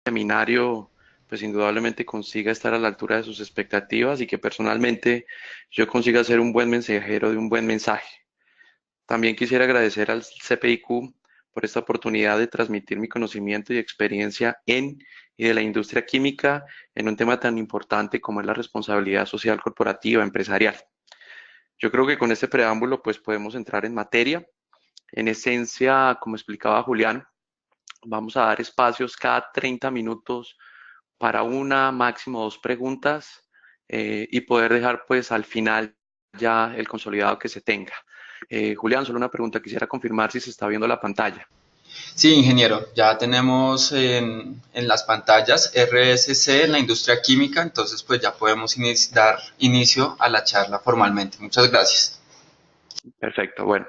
seminario pues indudablemente consiga estar a la altura de sus expectativas y que personalmente yo consiga ser un buen mensajero de un buen mensaje. También quisiera agradecer al CPIQ por esta oportunidad de transmitir mi conocimiento y experiencia en y de la industria química en un tema tan importante como es la responsabilidad social corporativa empresarial. Yo creo que con este preámbulo pues podemos entrar en materia. En esencia, como explicaba Julián, vamos a dar espacios cada 30 minutos para una, máximo dos preguntas y poder dejar pues al final ya el consolidado que se tenga. Julián, solo una pregunta, quisiera confirmar si se está viendo la pantalla. Sí, ingeniero, ya tenemos en las pantallas RSC en la industria química, entonces pues ya podemos dar inicio a la charla formalmente. Muchas gracias. Perfecto, bueno.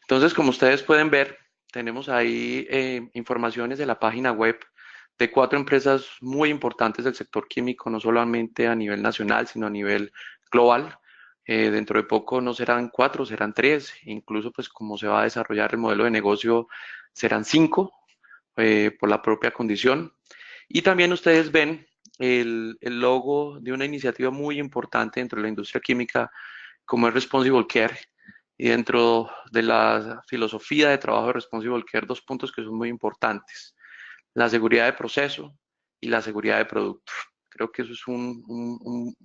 Entonces, como ustedes pueden ver, tenemos ahí informaciones de la página web de cuatro empresas muy importantes del sector químico, no solamente a nivel nacional, sino a nivel global. Dentro de poco no serán cuatro, serán tres, incluso pues como se va a desarrollar el modelo de negocio, serán cinco por la propia condición. Y también ustedes ven el logo de una iniciativa muy importante dentro de la industria química como es Responsible Care. Y dentro de la filosofía de trabajo de Responsible Care, dos puntos que son muy importantes: la seguridad de proceso y la seguridad de producto. Creo que eso es un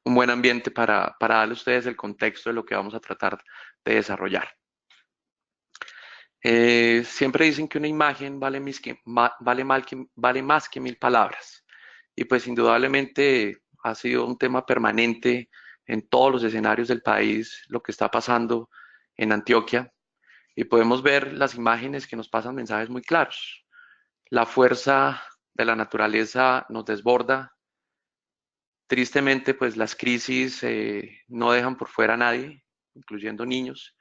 buen ambiente para darle a ustedes el contexto de lo que vamos a tratar de desarrollar. Siempre dicen que una imagen vale más que mil palabras. Y pues indudablemente ha sido un tema permanente en todos los escenarios del país lo que está pasando en Antioquia. Y podemos ver las imágenes que nos pasan mensajes muy claros. La fuerza de la naturaleza nos desborda. Tristemente, pues las crisis no dejan por fuera a nadie, incluyendo niños.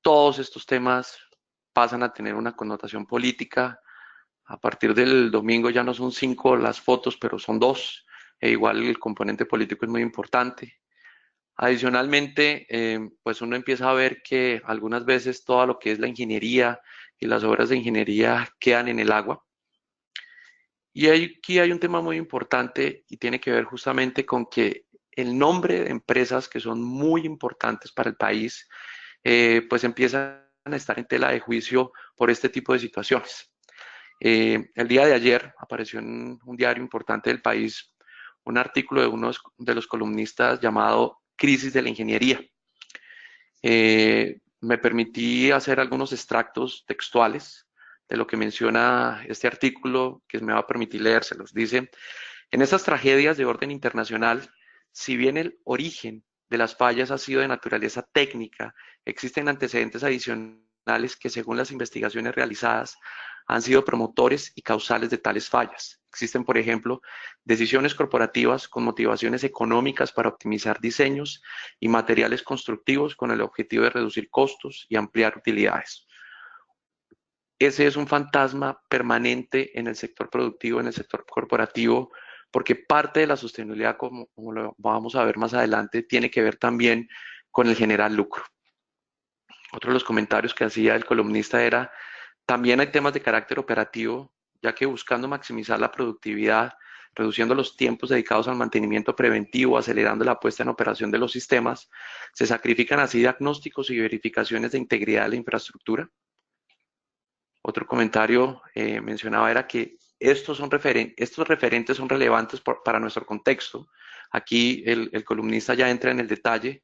Todos estos temas pasan a tener una connotación política. A partir del domingo ya no son cinco las fotos, pero son dos. E igual el componente político es muy importante. Adicionalmente, pues uno empieza a ver que algunas veces todo lo que es la ingeniería y las obras de ingeniería quedan en el agua. Y aquí hay un tema muy importante y tiene que ver justamente con que el nombre de empresas que son muy importantes para el país, pues empiezan a estar en tela de juicio por este tipo de situaciones. El día de ayer apareció en un diario importante del país un artículo de uno de los columnistas llamado Crisis de la Ingeniería. Me permití hacer algunos extractos textuales de lo que menciona este artículo, que me va a permitir leérselos. Dice: en estas tragedias de orden internacional, si bien el origen de las fallas ha sido de naturaleza técnica, existen antecedentes adicionales que, según las investigaciones realizadas, han sido promotores y causales de tales fallas. Existen, por ejemplo, decisiones corporativas con motivaciones económicas para optimizar diseños y materiales constructivos con el objetivo de reducir costos y ampliar utilidades. Ese es un fantasma permanente en el sector productivo, en el sector corporativo, porque parte de la sostenibilidad, como lo vamos a ver más adelante, tiene que ver también con el generar lucro. Otro de los comentarios que hacía el columnista era: también hay temas de carácter operativo, ya que buscando maximizar la productividad, reduciendo los tiempos dedicados al mantenimiento preventivo, acelerando la puesta en operación de los sistemas, se sacrifican así diagnósticos y verificaciones de integridad de la infraestructura. Otro comentario mencionaba era que estos referentes son relevantes para nuestro contexto. Aquí el columnista ya entra en el detalle,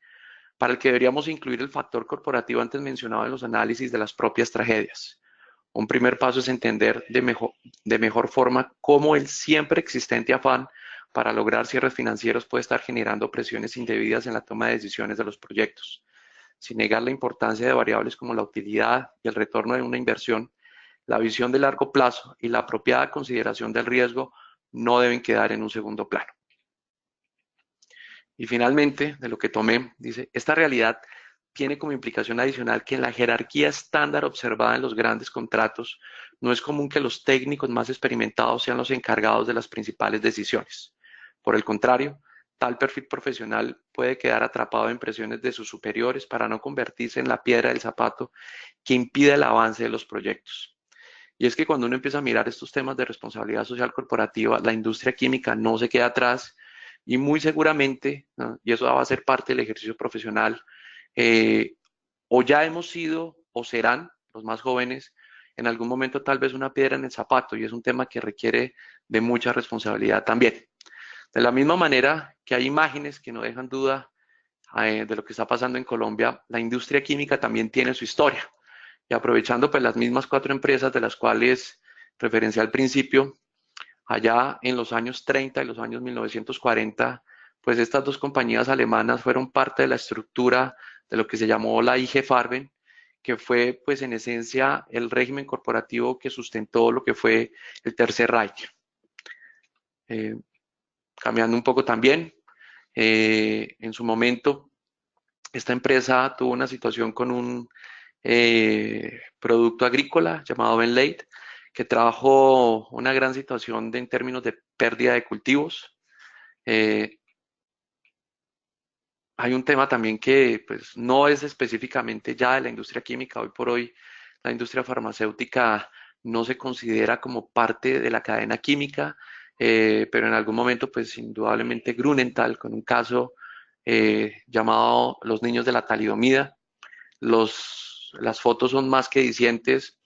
para el que deberíamos incluir el factor corporativo antes mencionado en los análisis de las propias tragedias. Un primer paso es entender de mejor forma cómo el siempre existente afán para lograr cierres financieros puede estar generando presiones indebidas en la toma de decisiones de los proyectos. Sin negar la importancia de variables como la utilidad y el retorno de una inversión, la visión de largo plazo y la apropiada consideración del riesgo no deben quedar en un segundo plano. Y finalmente, de lo que tomé, dice: esta realidad tiene como implicación adicional que en la jerarquía estándar observada en los grandes contratos, no es común que los técnicos más experimentados sean los encargados de las principales decisiones. Por el contrario, tal perfil profesional puede quedar atrapado en presiones de sus superiores para no convertirse en la piedra del zapato que impide el avance de los proyectos. Y es que cuando uno empieza a mirar estos temas de responsabilidad social corporativa, la industria química no se queda atrás y muy seguramente, ¿no? Y eso va a ser parte del ejercicio profesional, eh, o ya hemos sido o serán los más jóvenes en algún momento tal vez una piedra en el zapato, y es un tema que requiere de mucha responsabilidad también. De la misma manera que hay imágenes que no dejan duda de lo que está pasando en Colombia, la industria química también tiene su historia. Y aprovechando pues las mismas 4 empresas de las cuales referencié al principio, allá en los años 30 y los años 1940, pues estas 2 compañías alemanas fueron parte de la estructura de lo que se llamó la IG Farben, que fue pues en esencia el régimen corporativo que sustentó lo que fue el Tercer Reich. Eh, Cambiando un poco también, en su momento esta empresa tuvo una situación con un producto agrícola llamado Benlate, que trajo una gran situación en términos de pérdida de cultivos. Eh, Hay un tema también que pues, no es específicamente ya de la industria química. Hoy por hoy la industria farmacéutica no se considera como parte de la cadena química, pero en algún momento pues indudablemente Grunenthal con un caso llamado Los niños de la talidomida. Las fotos son más que dicientes,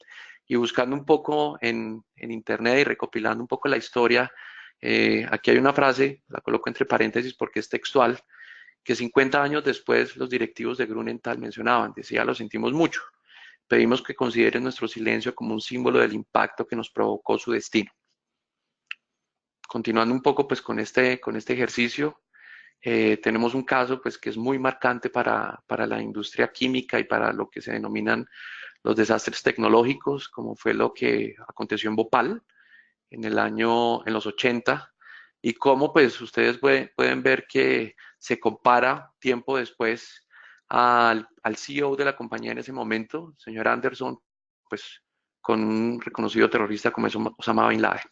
y buscando un poco en internet y recopilando un poco la historia, aquí hay una frase, la coloco entre paréntesis porque es textual, que 50 años después los directivos de Grunenthal mencionaban, decía: lo sentimos mucho, pedimos que consideren nuestro silencio como un símbolo del impacto que nos provocó su destino. Continuando un poco pues con este ejercicio, tenemos un caso pues que es muy marcante para la industria química y para lo que se denominan los desastres tecnológicos, como fue lo que aconteció en Bhopal en los 80, y cómo pues ustedes pueden ver que se compara tiempo después al CEO de la compañía en ese momento, el señor Anderson, pues con un reconocido terrorista como es Osama Bin Laden.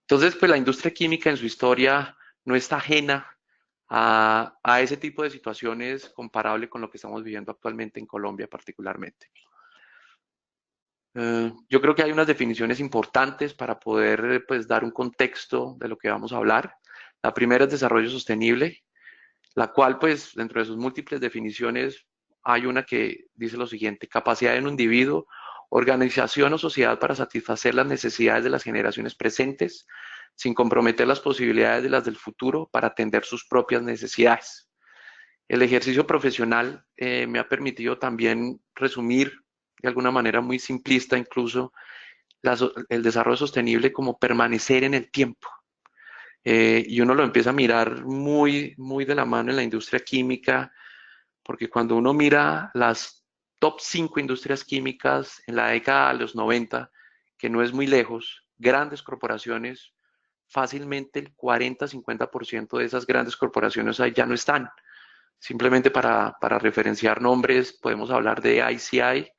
Entonces, pues la industria química en su historia no está ajena a ese tipo de situaciones comparable con lo que estamos viviendo actualmente en Colombia particularmente. Yo creo que hay unas definiciones importantes para poder pues, dar un contexto de lo que vamos a hablar. La primera es desarrollo sostenible, la cual pues dentro de sus múltiples definiciones hay una que dice lo siguiente: capacidad de un individuo, organización o sociedad para satisfacer las necesidades de las generaciones presentes sin comprometer las posibilidades de las del futuro para atender sus propias necesidades. El ejercicio profesional me ha permitido también resumir de alguna manera muy simplista incluso el desarrollo sostenible como permanecer en el tiempo. Y uno lo empieza a mirar muy de la mano en la industria química, porque cuando uno mira las top 5 industrias químicas en la década de los 90, que no es muy lejos, grandes corporaciones, fácilmente el 40-50% de esas grandes corporaciones ahí ya no están. Simplemente para referenciar nombres, podemos hablar de ICI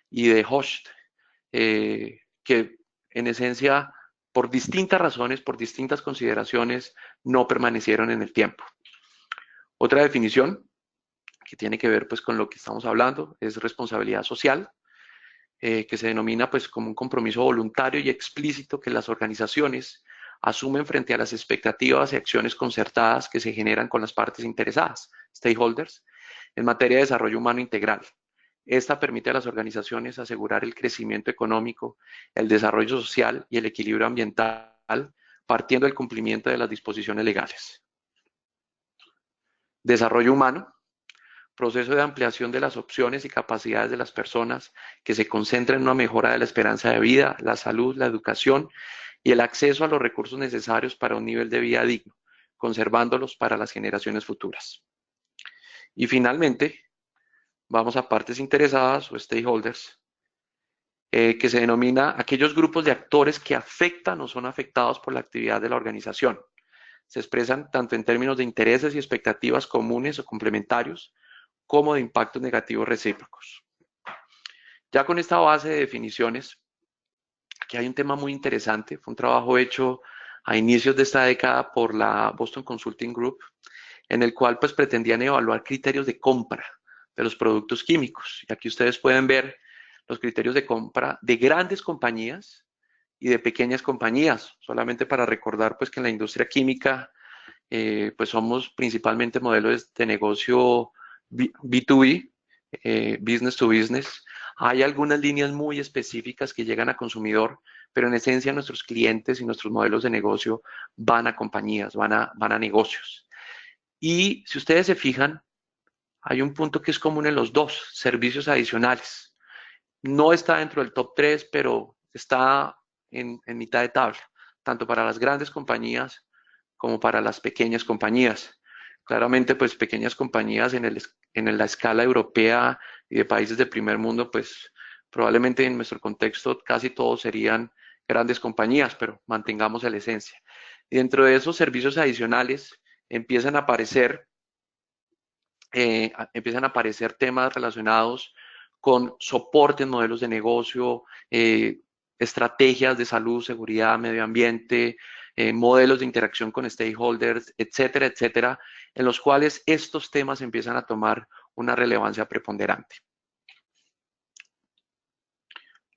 y de Host, que en esencia, por distintas razones, por distintas consideraciones, no permanecieron en el tiempo. Otra definición que tiene que ver pues, con lo que estamos hablando es responsabilidad social, que se denomina pues, como un compromiso voluntario y explícito que las organizaciones asumen frente a las expectativas y acciones concertadas que se generan con las partes interesadas, stakeholders, en materia de desarrollo humano integral. Esta permite a las organizaciones asegurar el crecimiento económico, el desarrollo social y el equilibrio ambiental, partiendo del cumplimiento de las disposiciones legales. Desarrollo humano, proceso de ampliación de las opciones y capacidades de las personas que se concentra en una mejora de la esperanza de vida, la salud, la educación y el acceso a los recursos necesarios para un nivel de vida digno, conservándolos para las generaciones futuras. Y finalmente, vamos a partes interesadas o stakeholders, que se denomina aquellos grupos de actores que afectan o son afectados por la actividad de la organización. Se expresan tanto en términos de intereses y expectativas comunes o complementarios, como de impactos negativos recíprocos. Ya con esta base de definiciones, aquí hay un tema muy interesante. Fue un trabajo hecho a inicios de esta década por la Boston Consulting Group, en el cual pues pretendían evaluar criterios de compra de los productos químicos. Y aquí ustedes pueden ver los criterios de compra de grandes compañías y de pequeñas compañías. Solamente para recordar pues que en la industria química pues somos principalmente modelos de negocio B2B, business to business. Hay algunas líneas muy específicas que llegan a consumidor, pero en esencia nuestros clientes y nuestros modelos de negocio van a compañías, van a negocios. Y si ustedes se fijan, hay un punto que es común en los dos, servicios adicionales. No está dentro del top 3, pero está en mitad de tabla, tanto para las grandes compañías como para las pequeñas compañías. Claramente, pues pequeñas compañías en la escala europea y de países del primer mundo, pues probablemente en nuestro contexto casi todos serían grandes compañías, pero mantengamos la esencia. Y dentro de esos servicios adicionales empiezan a aparecer temas relacionados con soporte en modelos de negocio, estrategias de salud, seguridad, medio ambiente, modelos de interacción con stakeholders, etcétera, etcétera, en los cuales estos temas empiezan a tomar una relevancia preponderante.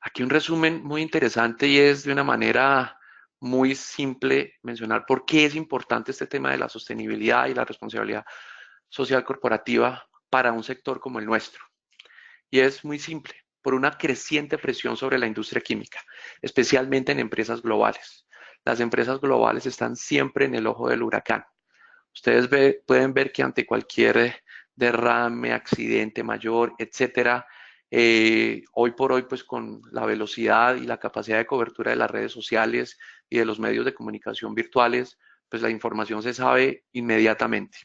Aquí un resumen muy interesante y es de una manera muy simple mencionar por qué es importante este tema de la sostenibilidad y la responsabilidad social corporativa para un sector como el nuestro. Y es muy simple, por una creciente presión sobre la industria química, especialmente en empresas globales. Las empresas globales están siempre en el ojo del huracán. Ustedes pueden ver que ante cualquier derrame, accidente mayor, etcétera, hoy por hoy, pues con la velocidad y la capacidad de cobertura de las redes sociales y de los medios de comunicación virtuales, pues la información se sabe inmediatamente.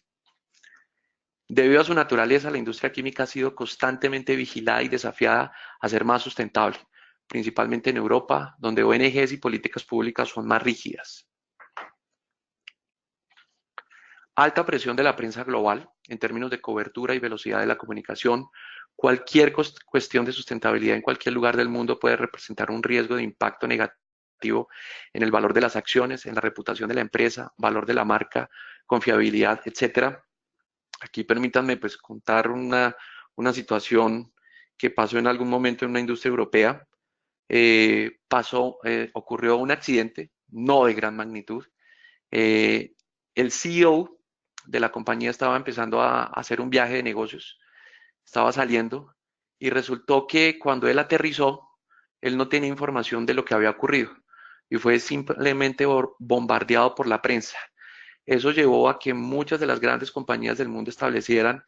Debido a su naturaleza, la industria química ha sido constantemente vigilada y desafiada a ser más sustentable, principalmente en Europa, donde ONGs y políticas públicas son más rígidas. Alta presión de la prensa global en términos de cobertura y velocidad de la comunicación. Cualquier cuestión de sustentabilidad en cualquier lugar del mundo puede representar un riesgo de impacto negativo en el valor de las acciones, en la reputación de la empresa, valor de la marca, confiabilidad, etcétera. Aquí permítanme pues contar una situación que pasó en algún momento en una industria europea. Ocurrió un accidente, no de gran magnitud. El CEO de la compañía estaba empezando a hacer un viaje de negocios, estaba saliendo y resultó que cuando él aterrizó, él no tenía información de lo que había ocurrido y fue simplemente bombardeado por la prensa. Eso llevó a que muchas de las grandes compañías del mundo establecieran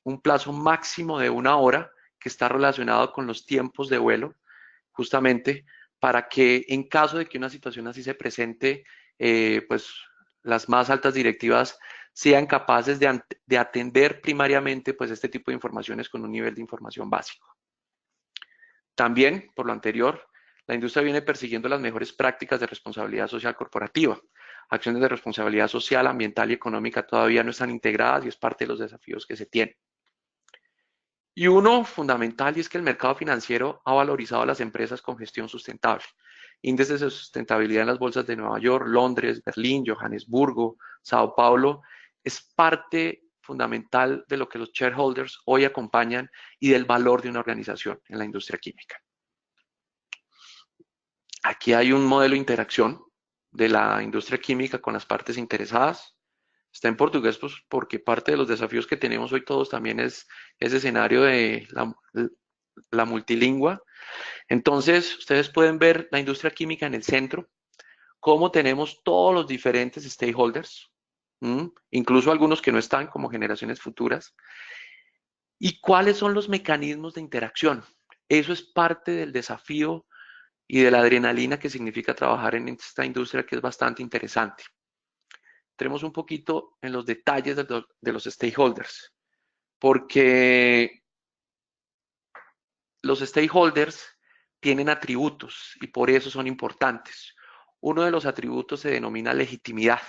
un plazo máximo de 1 hora que está relacionado con los tiempos de vuelo, justamente para que en caso de que una situación así se presente, pues las más altas directivas sean capaces de atender primariamente pues este tipo de informaciones con un nivel de información básico. También, por lo anterior, la industria viene persiguiendo las mejores prácticas de responsabilidad social corporativa. Acciones de responsabilidad social, ambiental y económica todavía no están integradas y es parte de los desafíos que se tienen. Y uno fundamental, y es que el mercado financiero ha valorizado a las empresas con gestión sustentable. Índices de sustentabilidad en las bolsas de Nueva York, Londres, Berlín, Johannesburgo, Sao Paulo, es parte fundamental de lo que los shareholders hoy acompañan y del valor de una organización en la industria química. Aquí hay un modelo de interacción de la industria química con las partes interesadas. Está en portugués pues, porque parte de los desafíos que tenemos hoy todos también es ese escenario de la multilingüe. Entonces, ustedes pueden ver la industria química en el centro, cómo tenemos todos los diferentes stakeholders, incluso algunos que no están como generaciones futuras, y cuáles son los mecanismos de interacción. Eso es parte del desafío y de la adrenalina que significa trabajar en esta industria que es bastante interesante. Entremos un poquito en los detalles de los stakeholders, porque los stakeholders tienen atributos y por eso son importantes. Uno de los atributos se denomina legitimidad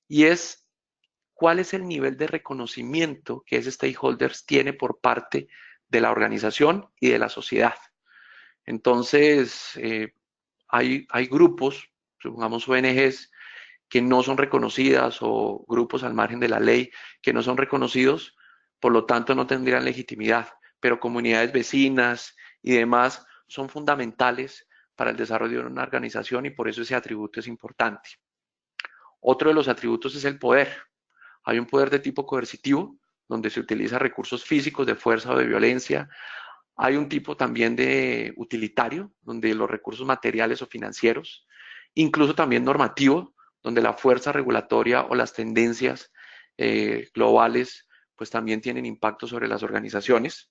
y es cuál es el nivel de reconocimiento que ese stakeholders tiene por parte de la organización y de la sociedad. Entonces, hay grupos, supongamos ONGs, que no son reconocidas o grupos al margen de la ley que no son reconocidos, por lo tanto no tendrían legitimidad, pero comunidades vecinas y demás son fundamentales para el desarrollo de una organización y por eso ese atributo es importante. Otro de los atributos es el poder. Hay un poder de tipo coercitivo, donde se utiliza recursos físicos de fuerza o de violencia. Hay un tipo también de utilitario, donde los recursos materiales o financieros, incluso también normativo, donde la fuerza regulatoria o las tendencias globales pues también tienen impacto sobre las organizaciones.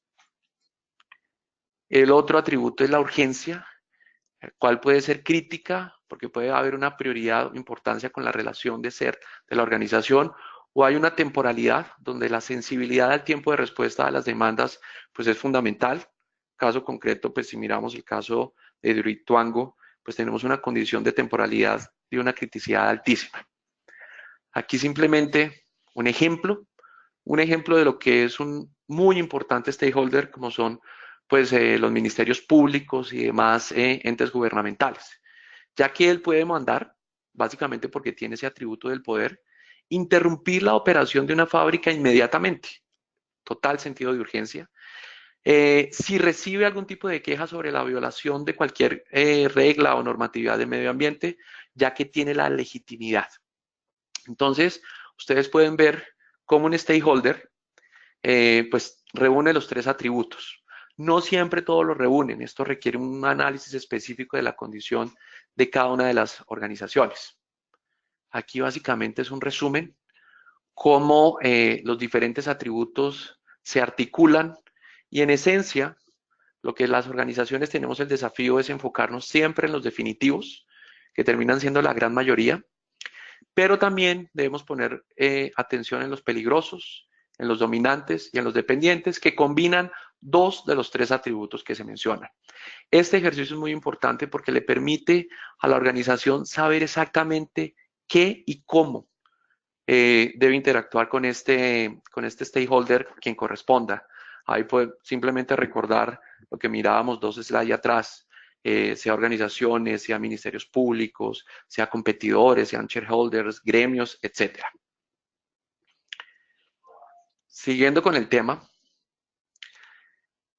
El otro atributo es la urgencia, el cual puede ser crítica porque puede haber una prioridad o importancia con la relación de ser de la organización, o hay una temporalidad donde la sensibilidad al tiempo de respuesta a las demandas pues es fundamental. Caso concreto, pues si miramos el caso de Durituango, pues tenemos una condición de temporalidad y una criticidad altísima. Aquí simplemente un ejemplo de lo que es un muy importante stakeholder, como son pues los ministerios públicos y demás entes gubernamentales, ya que él puede mandar, básicamente porque tiene ese atributo del poder, interrumpir la operación de una fábrica inmediatamente, total sentido de urgencia. Si recibe algún tipo de queja sobre la violación de cualquier regla o normatividad del medio ambiente, ya que tiene la legitimidad. Entonces, ustedes pueden ver cómo un stakeholder pues reúne los tres atributos. No siempre todos los reúnen. Esto requiere un análisis específico de la condición de cada una de las organizaciones. Aquí básicamente es un resumen cómo los diferentes atributos se articulan y en esencia lo que las organizaciones tenemos el desafío es enfocarnos siempre en los definitivos, que terminan siendo la gran mayoría, pero también debemos poner atención en los peligrosos, en los dominantes y en los dependientes que combinan dos de los tres atributos que se mencionan. Este ejercicio es muy importante porque le permite a la organización saber exactamente qué y cómo debe interactuar con este stakeholder quien corresponda. Ahí puede simplemente recordar lo que mirábamos dos slides atrás, sea organizaciones, sea ministerios públicos, sea competidores, sean shareholders, gremios, etc. Siguiendo con el tema,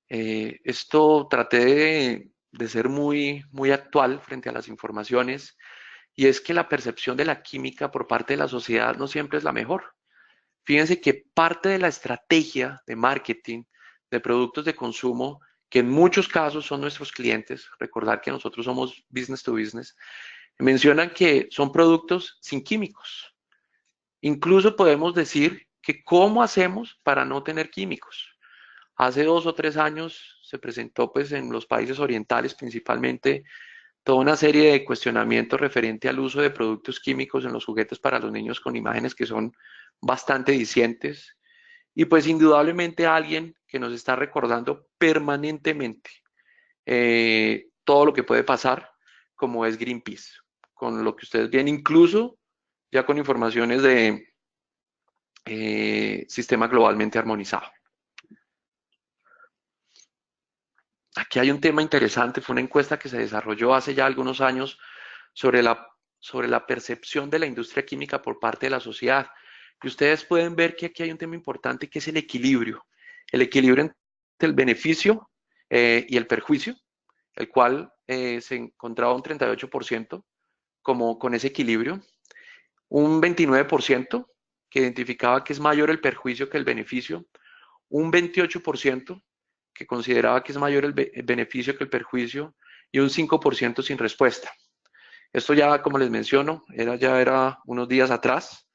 esto traté de ser muy actual frente a las informaciones y es que la percepción de la química por parte de la sociedad no siempre es la mejor. Fíjense que parte de la estrategia de marketing de productos de consumo, que en muchos casos son nuestros clientes, recordar que nosotros somos business to business, mencionan que son productos sin químicos. Incluso podemos decir que cómo hacemos para no tener químicos. Hace 2 o 3 años se presentó pues en los países orientales principalmente toda una serie de cuestionamientos referente al uso de productos químicos en los juguetes para los niños con imágenes que son bastante dicientes y pues indudablemente alguien que nos está recordando permanentemente todo lo que puede pasar como es Greenpeace, con lo que ustedes ven incluso ya con informaciones de sistema globalmente armonizado. Aquí hay un tema interesante, fue una encuesta que se desarrolló hace ya algunos años sobre la percepción de la industria química por parte de la sociedad. Y ustedes pueden ver que aquí hay un tema importante que es el equilibrio entre el beneficio y el perjuicio, el cual se encontraba un 38% como con ese equilibrio, un 29% que identificaba que es mayor el perjuicio que el beneficio, un 28% que consideraba que es mayor el beneficio que el perjuicio y un 5% sin respuesta. Esto ya, como les menciono, ya era unos días atrás,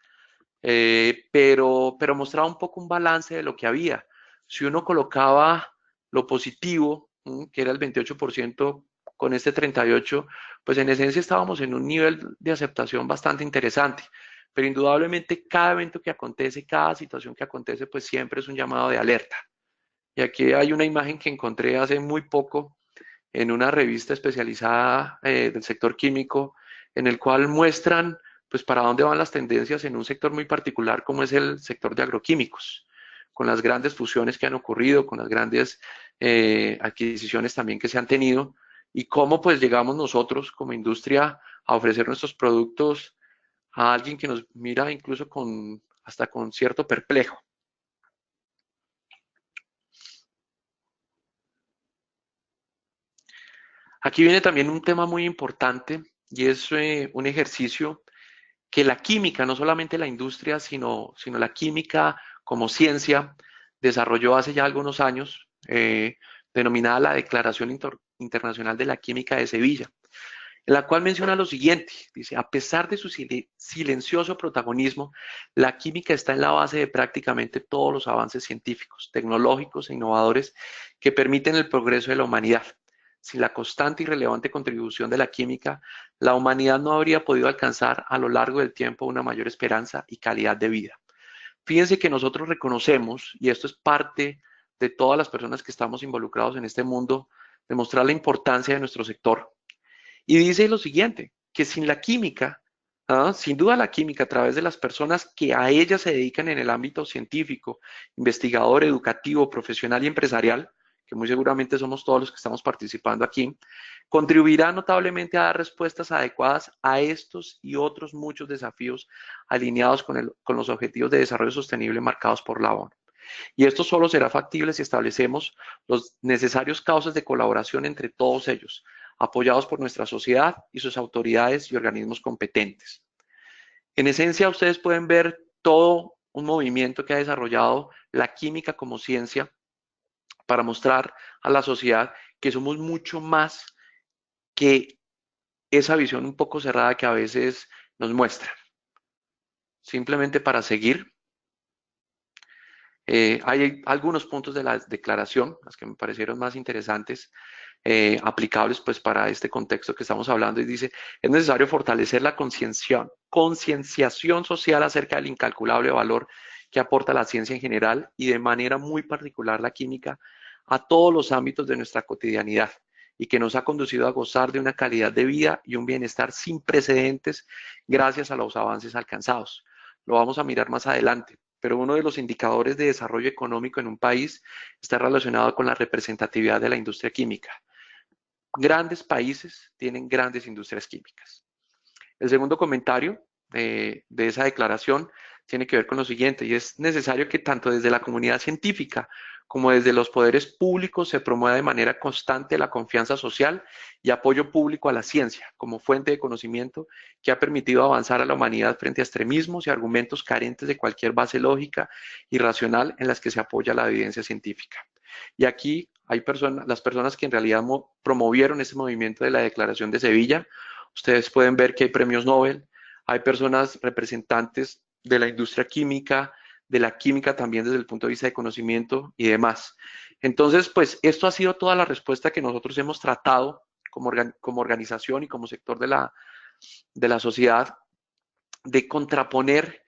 pero mostraba un poco un balance de lo que había. Si uno colocaba lo positivo, que era el 28% con este 38%, pues en esencia estábamos en un nivel de aceptación bastante interesante. Pero indudablemente cada evento que acontece, cada situación que acontece, pues siempre es un llamado de alerta. Y aquí hay una imagen que encontré hace muy poco en una revista especializada del sector químico, en el cual muestran pues para dónde van las tendencias en un sector muy particular como es el sector de agroquímicos, con las grandes fusiones que han ocurrido, con las grandes adquisiciones también que se han tenido y cómo pues llegamos nosotros como industria a ofrecer nuestros productos a alguien que nos mira incluso hasta con cierto perplejo. Aquí viene también un tema muy importante y es un ejercicio que la química, no solamente la industria, sino la química como ciencia, desarrolló hace ya algunos años, denominada la Declaración Internacional de la Química de Sevilla, en la cual menciona lo siguiente, dice, a pesar de su silencioso protagonismo, la química está en la base de prácticamente todos los avances científicos, tecnológicos e innovadores que permiten el progreso de la humanidad. Sin la constante y relevante contribución de la química, la humanidad no habría podido alcanzar a lo largo del tiempo una mayor esperanza y calidad de vida. Fíjense que nosotros reconocemos, y esto es parte de todas las personas que estamos involucrados en este mundo, demostrar la importancia de nuestro sector, y dice lo siguiente, que sin la química, sin duda la química a través de las personas que a ella se dedican en el ámbito científico, investigador, educativo, profesional y empresarial, que muy seguramente somos todos los que estamos participando aquí, contribuirá notablemente a dar respuestas adecuadas a estos y otros muchos desafíos alineados con los objetivos de desarrollo sostenible marcados por la ONU. Y esto solo será factible si establecemos los necesarios cauces de colaboración entre todos ellos, apoyados por nuestra sociedad y sus autoridades y organismos competentes. En esencia, ustedes pueden ver todo un movimiento que ha desarrollado la química como ciencia para mostrar a la sociedad que somos mucho más que esa visión un poco cerrada que a veces nos muestra. Simplemente para seguir, hay algunos puntos de la declaración, las que me parecieron más interesantes, aplicables pues para este contexto que estamos hablando, y dice, es necesario fortalecer la concienciación social acerca del incalculable valor que aporta la ciencia en general y de manera muy particular la química a todos los ámbitos de nuestra cotidianidad y que nos ha conducido a gozar de una calidad de vida y un bienestar sin precedentes gracias a los avances alcanzados. Lo vamos a mirar más adelante, pero uno de los indicadores de desarrollo económico en un país está relacionado con la representatividad de la industria química. Grandes países tienen grandes industrias químicas. El segundo comentario de esa declaración tiene que ver con lo siguiente, y es necesario que tanto desde la comunidad científica como desde los poderes públicos se promueva de manera constante la confianza social y apoyo público a la ciencia como fuente de conocimiento que ha permitido avanzar a la humanidad frente a extremismos y argumentos carentes de cualquier base lógica y racional en las que se apoya la evidencia científica. Y aquí hay las personas que en realidad promovieron ese movimiento de la Declaración de Sevilla. Ustedes pueden ver que hay premios Nobel, hay personas representantes de la industria química, de la química también desde el punto de vista de conocimiento y demás. Entonces, pues esto ha sido toda la respuesta que nosotros hemos tratado como organización y como sector de la sociedad de contraponer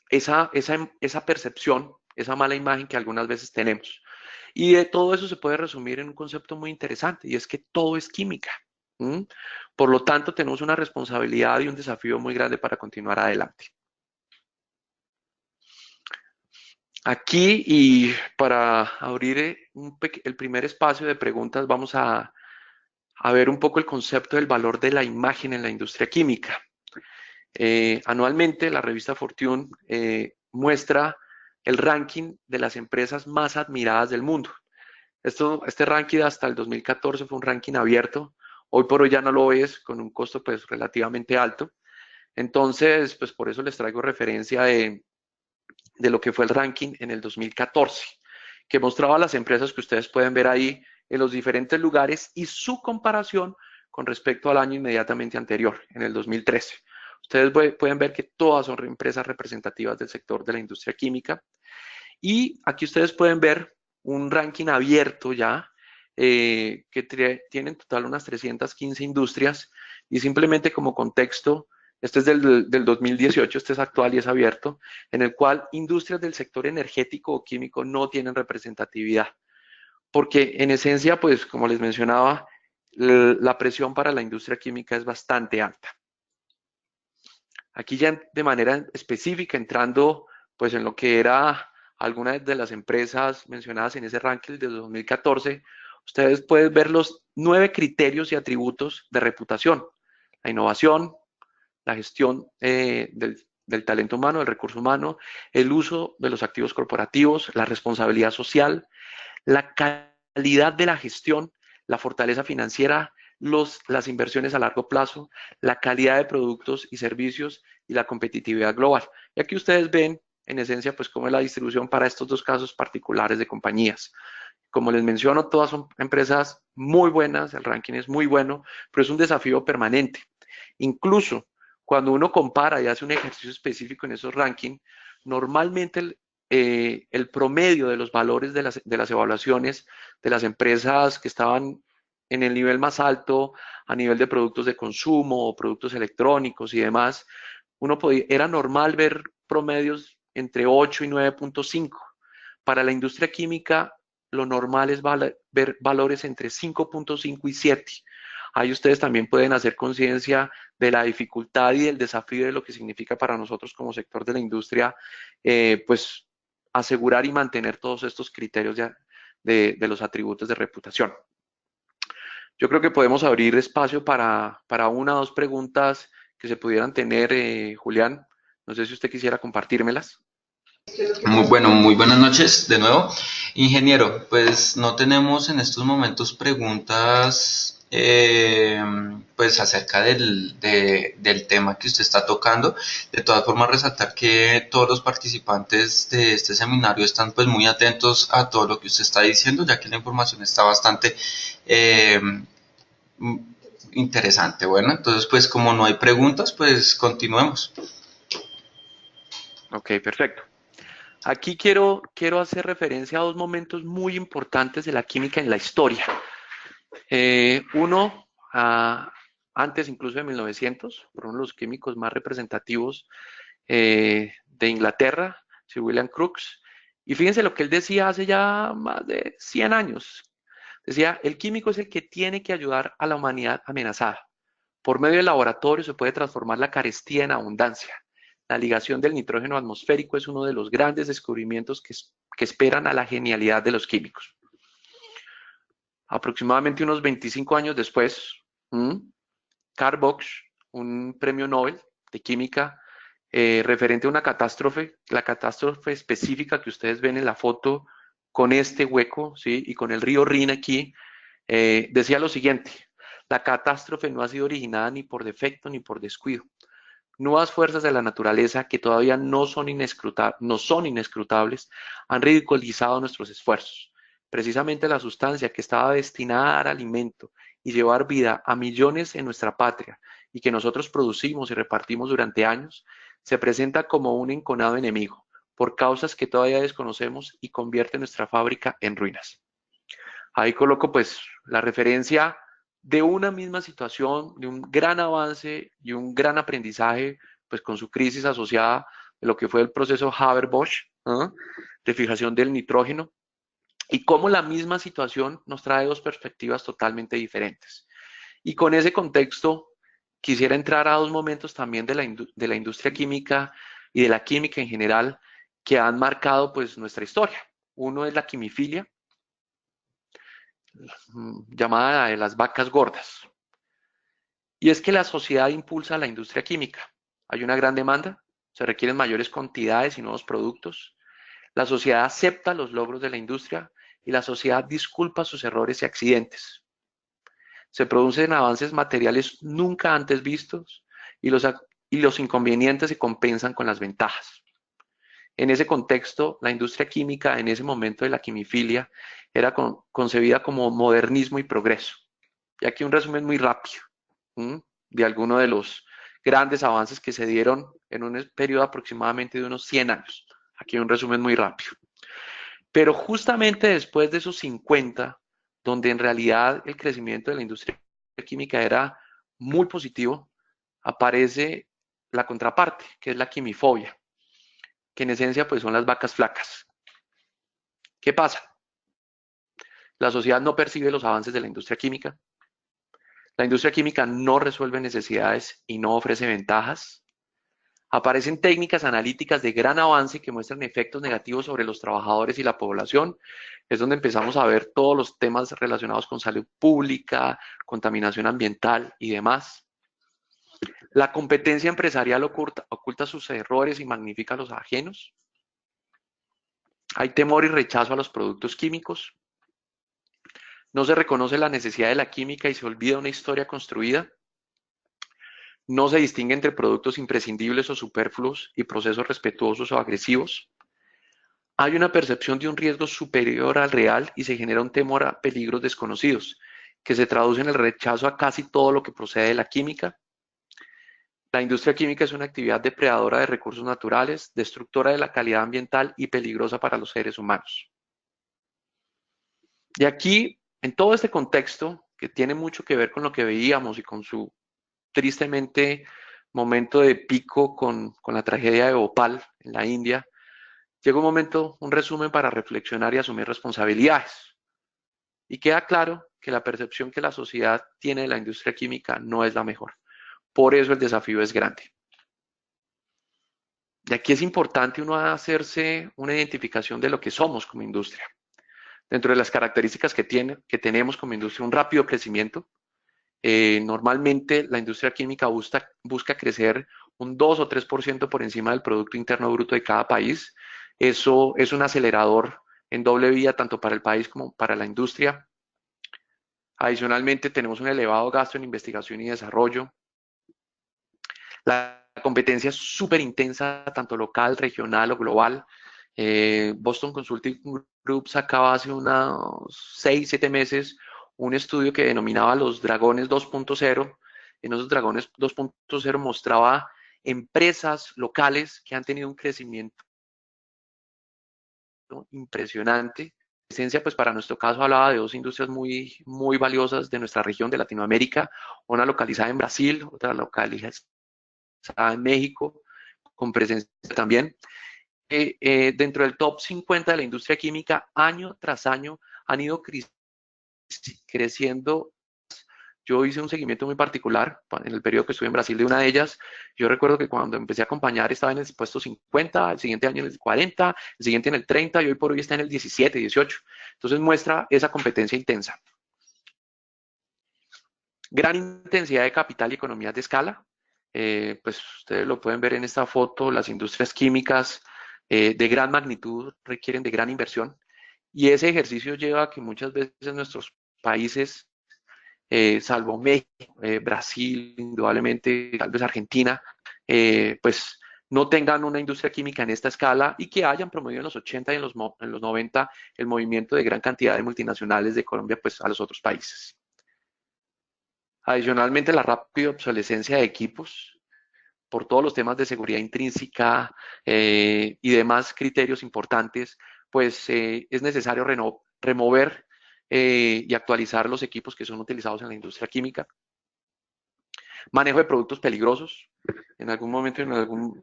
esa percepción, esa mala imagen que algunas veces tenemos. Y de todo eso se puede resumir en un concepto muy interesante, y es que todo es química. ¿Mm? Por lo tanto, tenemos una responsabilidad y un desafío muy grande para continuar adelante. Aquí, y para abrir el primer espacio de preguntas, vamos a ver un poco el concepto del valor de la imagen en la industria química. Anualmente, la revista Fortune muestra el ranking de las empresas más admiradas del mundo. Este ranking hasta el 2014 fue un ranking abierto. Hoy por hoy ya no lo es, con un costo pues relativamente alto. Entonces, pues por eso les traigo referencia de lo que fue el ranking en el 2014, que mostraba las empresas que ustedes pueden ver ahí en los diferentes lugares y su comparación con respecto al año inmediatamente anterior, en el 2013. Ustedes pueden ver que todas son empresas representativas del sector de la industria química. Y aquí ustedes pueden ver un ranking abierto ya, que tiene en total unas 315 industrias. Y simplemente como contexto, este es del 2018, este es actual y es abierto, en el cual industrias del sector energético o químico no tienen representatividad. Porque en esencia, pues como les mencionaba, la presión para la industria química es bastante alta. Aquí ya de manera específica, entrando pues en lo que era algunas de las empresas mencionadas en ese ranking de 2014, ustedes pueden ver los 9 criterios y atributos de reputación: la innovación, la gestión del talento humano, del recurso humano, el uso de los activos corporativos, la responsabilidad social, la calidad de la gestión, la fortaleza financiera, las inversiones a largo plazo, la calidad de productos y servicios y la competitividad global. Y aquí ustedes ven, en esencia, pues cómo es la distribución para estos dos casos particulares de compañías. Como les menciono, todas son empresas muy buenas, el ranking es muy bueno, pero es un desafío permanente. Incluso cuando uno compara y hace un ejercicio específico en esos rankings, normalmente el promedio de los valores de las evaluaciones de las empresas que estaban en el nivel más alto a nivel de productos de consumo o productos electrónicos y demás, era normal ver promedios entre 8 y 9.5. Para la industria química, lo normal es ver valores entre 5.5 y 7. Ahí ustedes también pueden hacer conciencia de la dificultad y del desafío de lo que significa para nosotros como sector de la industria, pues asegurar y mantener todos estos criterios de los atributos de reputación. Yo creo que podemos abrir espacio para una o dos preguntas que se pudieran tener, Julián. No sé si usted quisiera compartírmelas. Muy bueno, muy buenas noches de nuevo. Ingeniero, pues no tenemos en estos momentos preguntas pues acerca del tema que usted está tocando. De todas formas, resaltar que todos los participantes de este seminario están pues muy atentos a todo lo que usted está diciendo, ya que la información está bastante eh, interesante. Bueno, entonces pues como no hay preguntas, pues continuemos. Ok, perfecto. Aquí quiero hacer referencia a dos momentos muy importantes de la química en la historia. Uno, antes incluso de 1900, por uno de los químicos más representativos de Inglaterra, Sir William Crookes. Y fíjense lo que él decía hace ya más de 100 años. Decía, el químico es el que tiene que ayudar a la humanidad amenazada. Por medio del laboratorio se puede transformar la carestía en abundancia. La ligación del nitrógeno atmosférico es uno de los grandes descubrimientos que esperan a la genialidad de los químicos. Aproximadamente unos 25 años después, Carl Bosch, un premio Nobel de química, referente a una catástrofe, la catástrofe específica que ustedes ven en la foto con este hueco, ¿sí? Y con el río Rin aquí, decía lo siguiente: la catástrofe no ha sido originada ni por defecto ni por descuido. Nuevas fuerzas de la naturaleza que todavía no son inescrutables han ridiculizado nuestros esfuerzos. Precisamente la sustancia que estaba destinada a dar alimento y llevar vida a millones en nuestra patria y que nosotros producimos y repartimos durante años, se presenta como un enconado enemigo por causas que todavía desconocemos y convierte nuestra fábrica en ruinas. Ahí coloco pues la referencia de una misma situación, de un gran avance y un gran aprendizaje, pues con su crisis asociada de lo que fue el proceso Haber-Bosch, ¿no? De fijación del nitrógeno, y cómo la misma situación nos trae dos perspectivas totalmente diferentes. Y con ese contexto, quisiera entrar a dos momentos también de la industria química y de la química en general que han marcado pues nuestra historia. Uno es la quimifilia, llamada de las vacas gordas. Y es que la sociedad impulsa la industria química. Hay una gran demanda, se requieren mayores cantidades y nuevos productos. La sociedad acepta los logros de la industria y la sociedad disculpa sus errores y accidentes. Se producen avances materiales nunca antes vistos y los inconvenientes se compensan con las ventajas. En ese contexto, la industria química en ese momento de la quimifilia era concebida como modernismo y progreso. Y aquí un resumen muy rápido de algunos de los grandes avances que se dieron en un periodo aproximadamente de unos 100 años. Aquí un resumen muy rápido. Pero justamente después de esos 50, donde en realidad el crecimiento de la industria química era muy positivo, aparece la contraparte, que es la quimifobia, que en esencia pues son las vacas flacas. ¿Qué pasa? La sociedad no percibe los avances de la industria química, la industria química no resuelve necesidades y no ofrece ventajas. Aparecen técnicas analíticas de gran avance que muestran efectos negativos sobre los trabajadores y la población. Es donde empezamos a ver todos los temas relacionados con salud pública, contaminación ambiental y demás. La competencia empresarial oculta sus errores y magnifica los ajenos. Hay temor y rechazo a los productos químicos. no se reconoce la necesidad de la química y se olvida una historia construida, no se distingue entre productos imprescindibles o superfluos y procesos respetuosos o agresivos, hay una percepción de un riesgo superior al real y se genera un temor a peligros desconocidos, que se traduce en el rechazo a casi todo lo que procede de la química. La industria química es una actividad depredadora de recursos naturales, destructora de la calidad ambiental y peligrosa para los seres humanos. Y aquí, en todo este contexto, que tiene mucho que ver con lo que veíamos y con su tristemente momento de pico con la tragedia de Bhopal en la India, llega un momento, un resumen para reflexionar y asumir responsabilidades. Y queda claro que la percepción que la sociedad tiene de la industria química no es la mejor. Por eso el desafío es grande. Y aquí es importante uno hacerse una identificación de lo que somos como industria. Dentro de las características que tenemos como industria, un rápido crecimiento. Normalmente la industria química busca crecer un 2 o 3% por encima del Producto Interno Bruto de cada país. Eso es un acelerador en doble vía tanto para el país como para la industria. Adicionalmente, tenemos un elevado gasto en investigación y desarrollo. La competencia es súper intensa, tanto local, regional o global. Boston Consulting Group sacaba hace unos 6, 7 meses un estudio que denominaba los dragones 2.0. En esos dragones 2.0 mostraba empresas locales que han tenido un crecimiento impresionante. En esencia, pues para nuestro caso hablaba de dos industrias muy, muy valiosas de nuestra región de Latinoamérica, una localizada en Brasil, otra localizada en México, con presencia también. Dentro del top 50 de la industria química, año tras año han ido creciendo. Yo hice un seguimiento muy particular en el periodo que estuve en Brasil de una de ellas. Yo recuerdo que cuando empecé a acompañar estaba en el puesto 50, el siguiente año en el 40, el siguiente en el 30 y hoy por hoy está en el 17, 18. Entonces muestra esa competencia intensa. Gran intensidad de capital y economías de escala. Pues ustedes lo pueden ver en esta foto, las industrias químicas de gran magnitud requieren de gran inversión y ese ejercicio lleva a que muchas veces nuestros países, salvo México, Brasil, indudablemente, tal vez Argentina, pues no tengan una industria química en esta escala y que hayan promovido en los 80 y en los 90 el movimiento de gran cantidad de multinacionales de Colombia pues, a los otros países. Adicionalmente, la rápida obsolescencia de equipos por todos los temas de seguridad intrínseca y demás criterios importantes, pues es necesario remover y actualizar los equipos que son utilizados en la industria química. Manejo de productos peligrosos. En algún momento, en alguna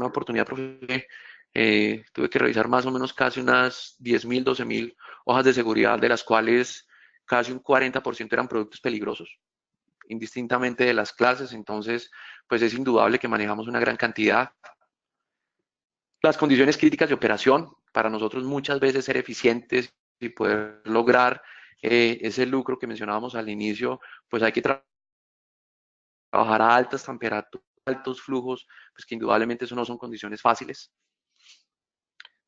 oportunidad, profe, tuve que revisar más o menos casi unas 10.000, 12.000 hojas de seguridad, de las cuales casi un 40% eran productos peligrosos, indistintamente de las clases. Entonces, pues es indudable que manejamos una gran cantidad. Las condiciones críticas de operación, para nosotros muchas veces ser eficientes y poder lograr ese lucro que mencionábamos al inicio, pues hay que trabajar a altas temperaturas, altos flujos, pues que indudablemente eso no son condiciones fáciles.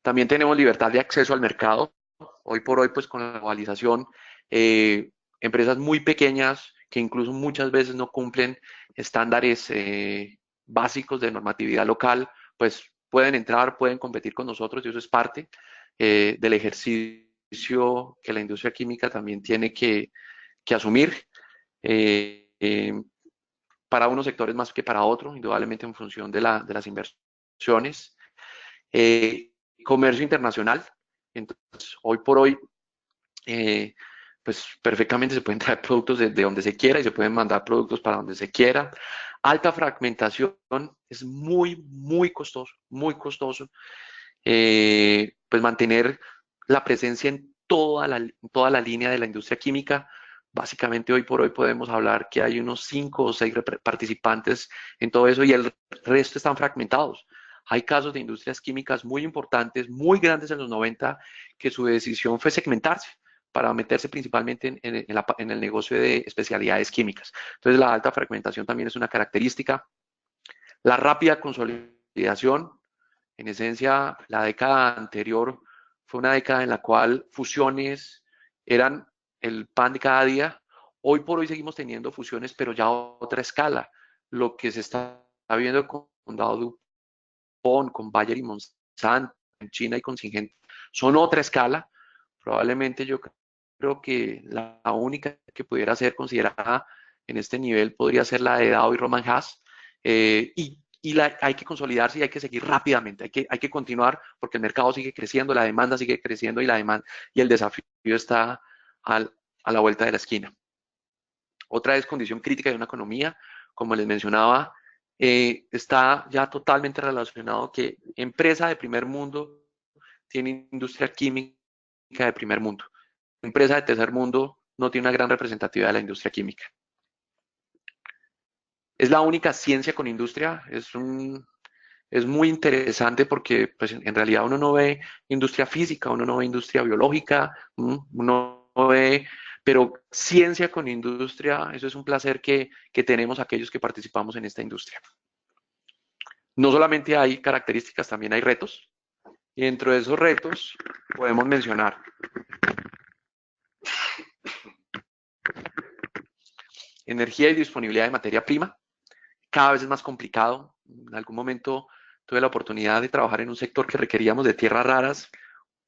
También tenemos libertad de acceso al mercado. Hoy por hoy, pues con la globalización, empresas muy pequeñas que incluso muchas veces no cumplen estándares básicos de normatividad local, pues pueden entrar, pueden competir con nosotros y eso es parte del ejercicio que la industria química también tiene que asumir. Para unos sectores más que para otros, indudablemente en función de las inversiones. Comercio internacional. Entonces, hoy por hoy, pues perfectamente se pueden traer productos de donde se quiera y se pueden mandar productos para donde se quiera. Alta fragmentación es muy, muy costoso, muy costoso. Pues mantener la presencia en toda la línea de la industria química. Básicamente hoy por hoy podemos hablar que hay unos 5 o 6 participantes en todo eso y el resto están fragmentados. Hay casos de industrias químicas muy importantes, muy grandes en los 90, que su decisión fue segmentarse para meterse principalmente en el negocio de especialidades químicas. Entonces la alta fragmentación también es una característica. La rápida consolidación, en esencia, la década anterior fue una década en la cual fusiones eran el pan de cada día. Hoy por hoy seguimos teniendo fusiones, pero ya a otra escala. Lo que se está viendo con Dow DuPont, con Bayer y Monsanto, en China y con Syngenta, son otra escala. Probablemente yo creo que la única que pudiera ser considerada en este nivel podría ser la de Dow y Roman Haas. Hay que consolidarse y hay que seguir rápidamente, hay que continuar porque el mercado sigue creciendo, la demanda sigue creciendo y el desafío está al, a la vuelta de la esquina. Otra es condición crítica de una economía, como les mencionaba, está ya totalmente relacionado que empresa de primer mundo tiene industria química de primer mundo. Empresa de tercer mundo no tiene una gran representatividad de la industria química. Es la única ciencia con industria, es muy interesante porque pues, en realidad uno no ve industria física, uno no ve industria biológica, uno no ve, pero ciencia con industria, eso es un placer que tenemos aquellos que participamos en esta industria. No solamente hay características, también hay retos. Y dentro de esos retos podemos mencionar energía y disponibilidad de materia prima. Cada vez es más complicado. En algún momento tuve la oportunidad de trabajar en un sector que requeríamos de tierras raras,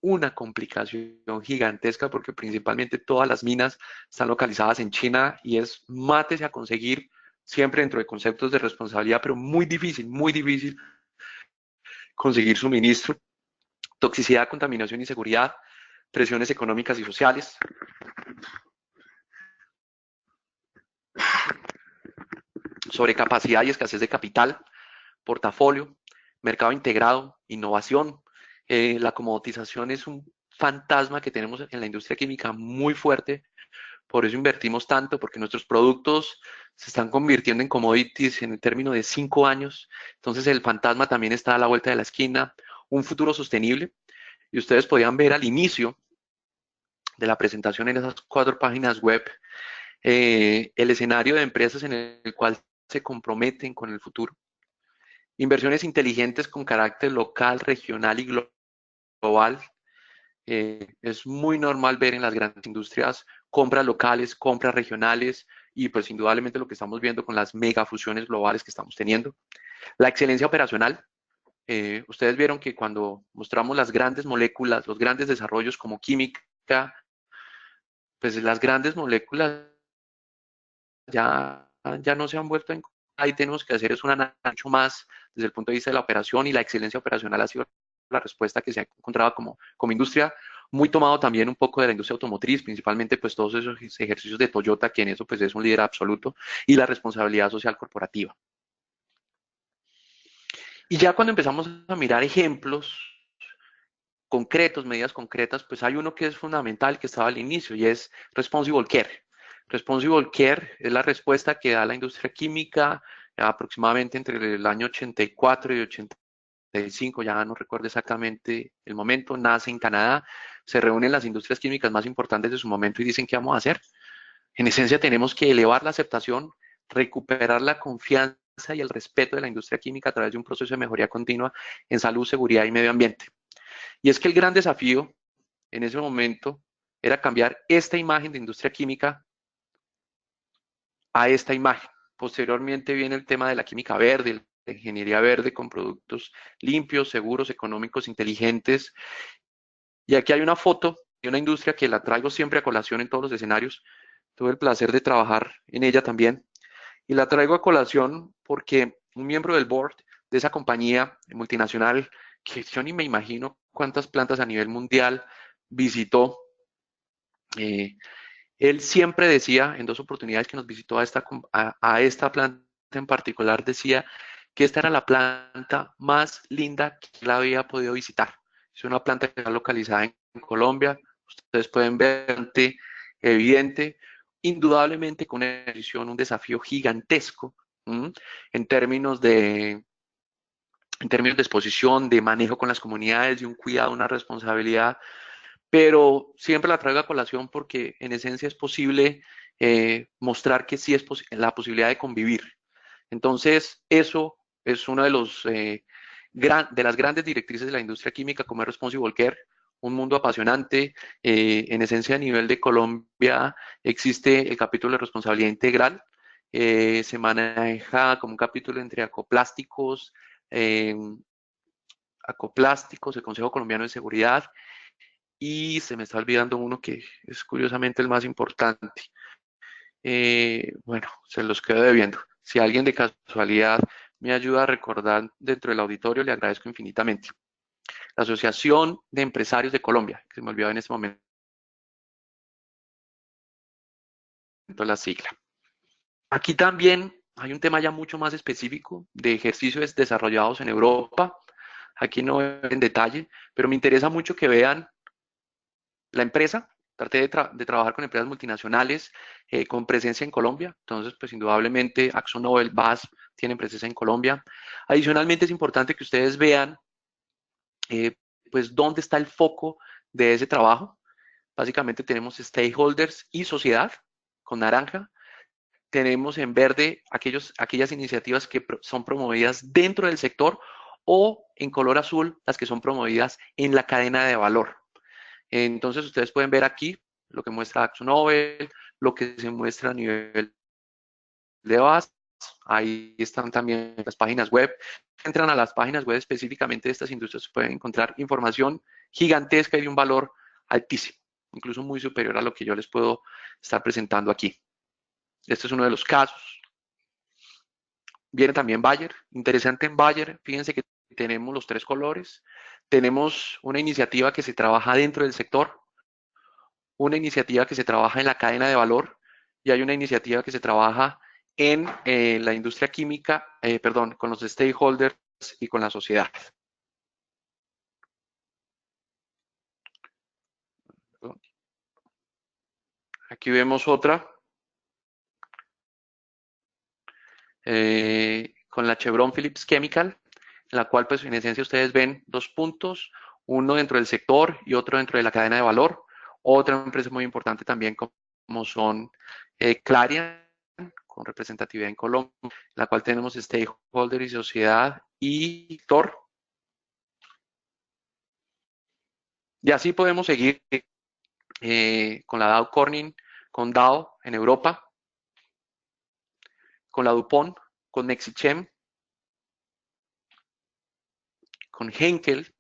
una complicación gigantesca porque principalmente todas las minas están localizadas en China y es mátese a conseguir siempre dentro de conceptos de responsabilidad, pero muy difícil conseguir suministro, toxicidad, contaminación y seguridad, presiones económicas y sociales, sobrecapacidad y escasez de capital, portafolio, mercado integrado, innovación. La comoditización es un fantasma que tenemos en la industria química muy fuerte, por eso invertimos tanto, porque nuestros productos se están convirtiendo en commodities en el término de 5 años, entonces el fantasma también está a la vuelta de la esquina, un futuro sostenible, y ustedes podían ver al inicio de la presentación en esas 4 páginas web el escenario de empresas en el cual se comprometen con el futuro. Inversiones inteligentes con carácter local, regional y global. Es muy normal ver en las grandes industrias compras locales, compras regionales y pues indudablemente lo que estamos viendo con las megafusiones globales que estamos teniendo. La excelencia operacional. Ustedes vieron que cuando mostramos las grandes moléculas, los grandes desarrollos como química, pues las grandes moléculas ya no se han vuelto en... Ahí tenemos que hacer es un análisis mucho más desde el punto de vista de la operación y la excelencia operacional ha sido la respuesta que se ha encontrado como industria, muy tomado también un poco de la industria automotriz, principalmente pues todos esos ejercicios de Toyota, que en eso pues es un líder absoluto, y la responsabilidad social corporativa. Y ya cuando empezamos a mirar ejemplos concretos, medidas concretas, pues hay uno que es fundamental que estaba al inicio y es Responsible Care. Responsible Care es la respuesta que da la industria química aproximadamente entre el año 84 y 85, ya no recuerdo exactamente el momento, nace en Canadá, se reúnen las industrias químicas más importantes de su momento y dicen qué vamos a hacer. En esencia tenemos que elevar la aceptación, recuperar la confianza y el respeto de la industria química a través de un proceso de mejoría continua en salud, seguridad y medio ambiente. Y es que el gran desafío en ese momento era cambiar esta imagen de industria química a esta imagen. Posteriormente viene el tema de la química verde, la ingeniería verde con productos limpios, seguros, económicos, inteligentes. Y aquí hay una foto de una industria que la traigo siempre a colación en todos los escenarios. Tuve el placer de trabajar en ella también. Y la traigo a colación porque un miembro del board de esa compañía multinacional, que yo ni me imagino cuántas plantas a nivel mundial visitó, él siempre decía, en 2 oportunidades que nos visitó a esta planta en particular, decía que esta era la planta más linda que él había podido visitar. Es una planta que está localizada en Colombia. Ustedes pueden ver evidente, indudablemente con una decisión, un desafío gigantesco en términos de exposición, de manejo con las comunidades, de un cuidado, una responsabilidad, pero siempre la traigo a colación porque en esencia es posible mostrar que sí es la posibilidad de convivir. Entonces, eso es una de las grandes directrices de la industria química como es Responsible Care, un mundo apasionante. En esencia, a nivel de Colombia existe el capítulo de responsabilidad integral. Se maneja como un capítulo entre eh, acoplásticos, el Consejo Colombiano de Seguridad, y se me está olvidando uno que es curiosamente el más importante. Bueno, se los quedo debiendo. Si alguien de casualidad me ayuda a recordar dentro del auditorio, le agradezco infinitamente. La Asociación de Empresarios de Colombia, que se me olvidó en este momento la sigla. Aquí también hay un tema ya mucho más específico de ejercicios desarrollados en Europa. Aquí no en detalle, pero me interesa mucho que vean la empresa. Traté de trabajar con empresas multinacionales con presencia en Colombia. Entonces, pues indudablemente, AkzoNobel, BASF tienen presencia en Colombia. Adicionalmente, es importante que ustedes vean eh, pues dónde está el foco de ese trabajo. Básicamente tenemos stakeholders y sociedad con naranja. Tenemos en verde aquellas iniciativas que son promovidas dentro del sector, o en color azul las que son promovidas en la cadena de valor. Entonces ustedes pueden ver aquí lo que muestra AkzoNobel, lo que se muestra a nivel de BASF. Ahí están también las páginas web. Entran a las páginas web específicamente de estas industrias, pueden encontrar información gigantesca y de un valor altísimo, incluso muy superior a lo que yo les puedo estar presentando aquí. Este es uno de los casos. Viene también Bayer. Interesante en Bayer, fíjense que tenemos los tres colores. Tenemos una iniciativa que se trabaja dentro del sector, una iniciativa que se trabaja en la cadena de valor, y hay una iniciativa que se trabaja en la industria química, perdón, con los stakeholders y con la sociedad. Aquí vemos otra con la Chevron Phillips Chemical, en la cual pues en esencia ustedes ven dos puntos, uno dentro del sector y otro dentro de la cadena de valor. Otra empresa muy importante también como son Clariant, con representatividad en Colombia, en la cual tenemos stakeholder y sociedad y Thor. Y así podemos seguir con la Dow Corning, con Dow en Europa, con la DuPont, con Nexichem, con Henkel.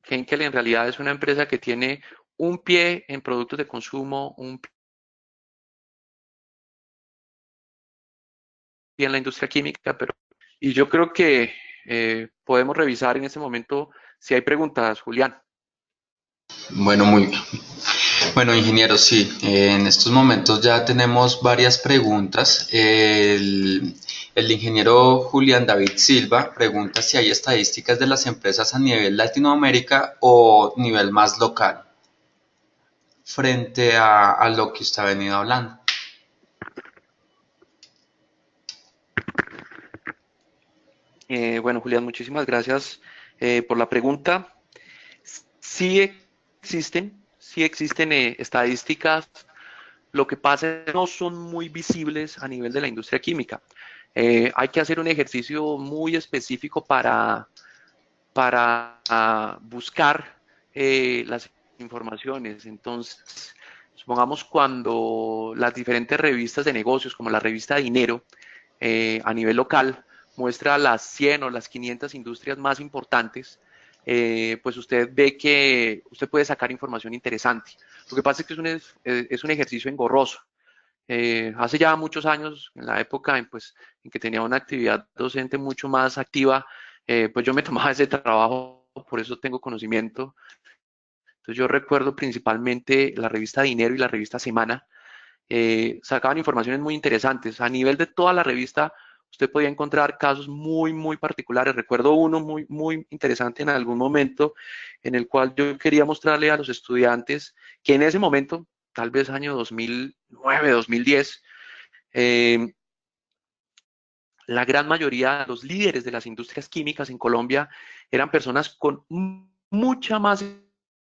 Henkel en realidad es una empresa que tiene un pie en productos de consumo, un pie en la industria química, pero y yo creo que podemos revisar en este momento si hay preguntas, Julián. Bueno, muy bueno, ingeniero, sí, en estos momentos ya tenemos varias preguntas. El ingeniero Julián David Silva pregunta si hay estadísticas de las empresas a nivel Latinoamérica o nivel más local frente a lo que usted ha venido hablando. Bueno, Julián, muchísimas gracias por la pregunta. Sí existen estadísticas. Lo que pasa es que no son muy visibles a nivel de la industria química. Hay que hacer un ejercicio muy específico para buscar las informaciones. Entonces, supongamos cuando las diferentes revistas de negocios, como la revista Dinero, a nivel local, muestra las 100 o las 500 industrias más importantes, pues usted ve que usted puede sacar información interesante. Lo que pasa es que es un ejercicio engorroso. Hace ya muchos años, en la época en que tenía una actividad docente mucho más activa, pues yo me tomaba ese trabajo, por eso tengo conocimiento. Entonces yo recuerdo principalmente la revista Dinero y la revista Semana, sacaban informaciones muy interesantes. A nivel de toda la revista, usted podía encontrar casos muy particulares. Recuerdo uno muy interesante en algún momento, en el cual yo quería mostrarle a los estudiantes que en ese momento, tal vez año 2009, 2010, eh, la gran mayoría de los líderes de las industrias químicas en Colombia eran personas con mucha más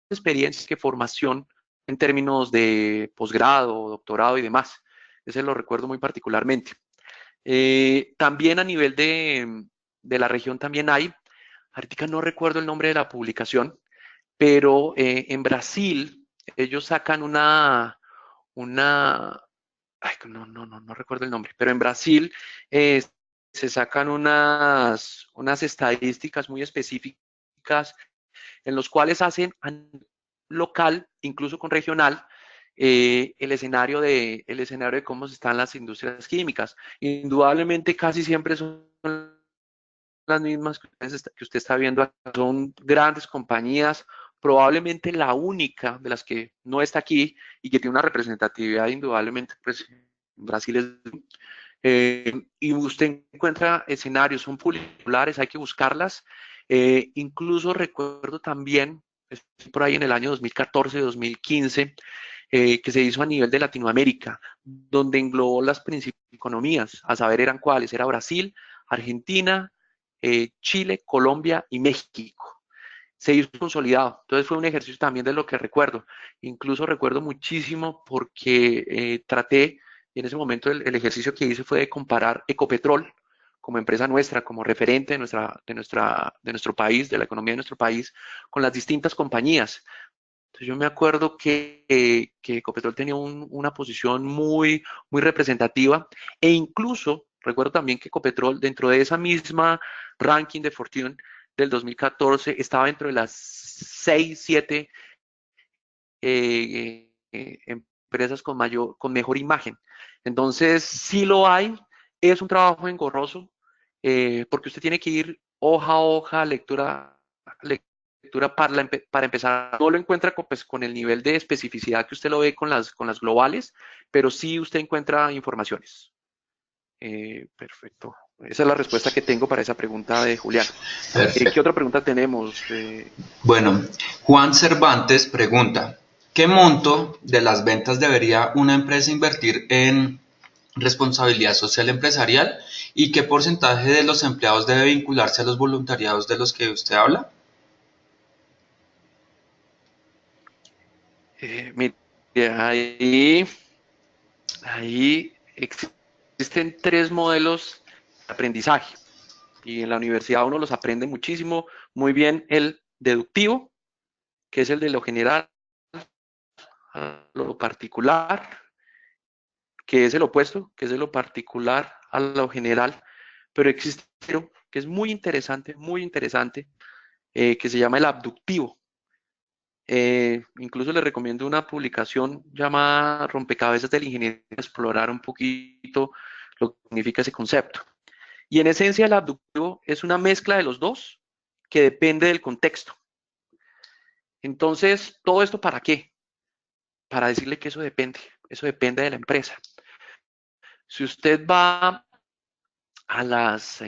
experiencia que formación en términos de posgrado, doctorado y demás. Ese lo recuerdo muy particularmente. También a nivel de la región también hay, ahorita no recuerdo el nombre de la publicación, pero en Brasil ellos sacan ay, no recuerdo el nombre, pero en Brasil eh, se sacan unas estadísticas muy específicas en los cuales hacen a nivel local, incluso con regional, el escenario de cómo están las industrias químicas. Indudablemente casi siempre son las mismas que usted está viendo acá, son grandes compañías, probablemente la única de las que no está aquí y que tiene una representatividad indudablemente, pues Brasil es y usted encuentra escenarios, son populares, hay que buscarlas. Incluso recuerdo también, por ahí en el año 2014, 2015, que se hizo a nivel de Latinoamérica, donde englobó las principales economías, a saber eran cuáles, era Brasil, Argentina, Chile, Colombia y México. Se hizo consolidado. Entonces fue un ejercicio también de lo que recuerdo. Incluso recuerdo muchísimo porque traté, y en ese momento el ejercicio que hice fue de comparar Ecopetrol como empresa nuestra, como referente de nuestro país, de la economía de nuestro país, con las distintas compañías. Entonces yo me acuerdo que Ecopetrol tenía una posición muy representativa e incluso recuerdo también que Ecopetrol dentro de esa misma ranking de Fortune del 2014 estaba dentro de las 6 7 empresas con mejor imagen. Entonces sí lo hay, es un trabajo engorroso porque usted tiene que ir hoja a hoja, lectura para empezar. No lo encuentra con el nivel de especificidad que usted lo ve con las globales, pero sí usted encuentra informaciones. Perfecto. Esa es la respuesta que tengo para esa pregunta de Julián. ¿Qué Perfecto. otra pregunta tenemos? Bueno, Juan Cervantes pregunta, ¿qué monto de las ventas debería una empresa invertir en responsabilidad social empresarial y qué porcentaje de los empleados debe vincularse a los voluntariados de los que usted habla? Mire, ahí existen tres modelos de aprendizaje y en la universidad uno los aprende muchísimo, muy bien el deductivo, que es el de lo general a lo particular, que es el opuesto, que es de lo particular a lo general, pero existe otro que es muy interesante, que se llama el abductivo. Incluso les recomiendo una publicación llamada Rompecabezas del ingeniero, explorar un poquito lo que significa ese concepto. Y en esencia el abductivo es una mezcla de los dos que depende del contexto. Entonces, ¿todo esto para qué? Para decirle que eso depende de la empresa. Si usted va a las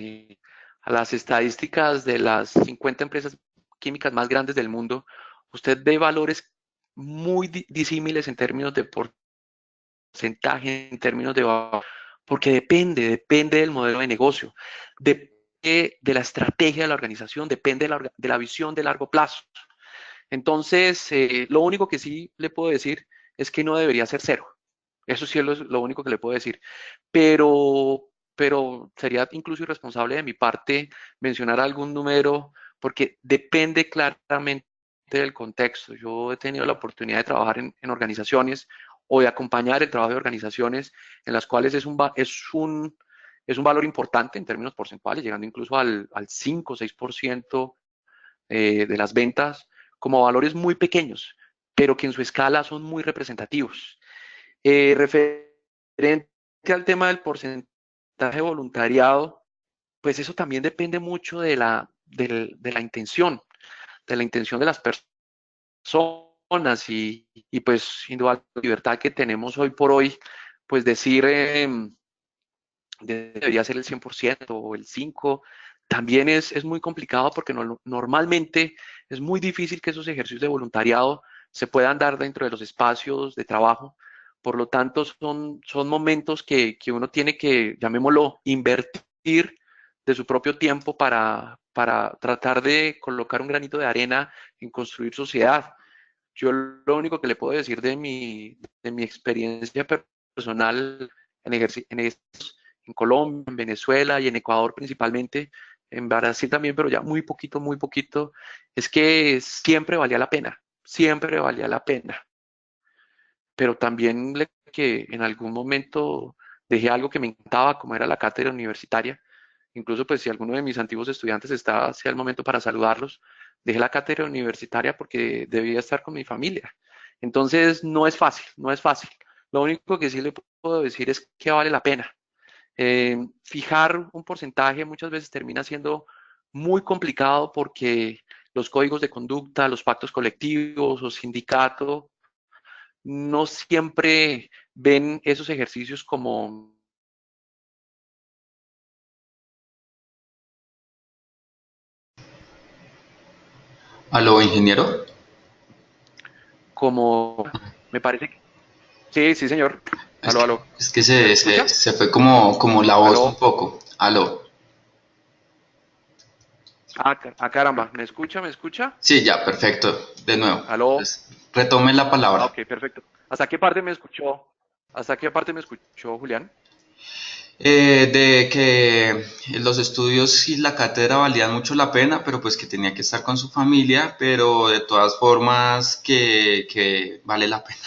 estadísticas de las 50 empresas químicas más grandes del mundo, usted ve valores muy disímiles en términos de porcentaje, en términos de valor, porque depende del modelo de negocio, depende de la estrategia de la organización, depende de la visión de largo plazo. Entonces, lo único que sí le puedo decir es que no debería ser cero. Eso sí es lo único que le puedo decir. Pero sería incluso irresponsable de mi parte mencionar algún número porque depende claramente del contexto. Yo he tenido la oportunidad de trabajar en organizaciones o de acompañar el trabajo de organizaciones en las cuales es un valor importante en términos porcentuales, llegando incluso al 5 o 6% de las ventas como valores muy pequeños, pero que en su escala son muy representativos. Referente al tema del porcentaje de voluntariado, pues eso también depende mucho de la intención, de la intención de las personas y pues sin duda la libertad que tenemos hoy por hoy, pues decir debería ser el 100% o el 5%, también es muy complicado porque normalmente es muy difícil que esos ejercicios de voluntariado se puedan dar dentro de los espacios de trabajo. Por lo tanto, son momentos que uno tiene que, llamémoslo, invertir de su propio tiempo para tratar de colocar un granito de arena en construir sociedad. Yo lo único que le puedo decir de mi experiencia personal en Colombia, en Venezuela y en Ecuador principalmente, en Brasil también, pero ya muy poquito, es que siempre valía la pena, pero también que en algún momento dejé algo que me encantaba, como era la cátedra universitaria. Incluso, pues, si alguno de mis antiguos estudiantes está hacia el momento para saludarlos, dejé la cátedra universitaria porque debía estar con mi familia. Entonces, no es fácil, no es fácil. Lo único que sí le puedo decir es que vale la pena. Fijar un porcentaje muchas veces termina siendo muy complicado porque los códigos de conducta, los pactos colectivos o sindicatos no siempre ven esos ejercicios ¿Aló, ingeniero? como me parece que sí, sí, señor. Es Aló, que, aló. es que ¿Me se escucha? se fue como la voz un Aló. poco. ¿Aló? Caramba. ¿Me escucha? ¿Me escucha? Sí, ya, perfecto. De nuevo. Aló. Pues, retome la palabra. Ok, perfecto. ¿Hasta qué parte me escuchó? ¿Hasta qué parte me escuchó, Julián? De que los estudios y la cátedra valían mucho la pena, pero pues que tenía que estar con su familia, pero de todas formas que vale la pena.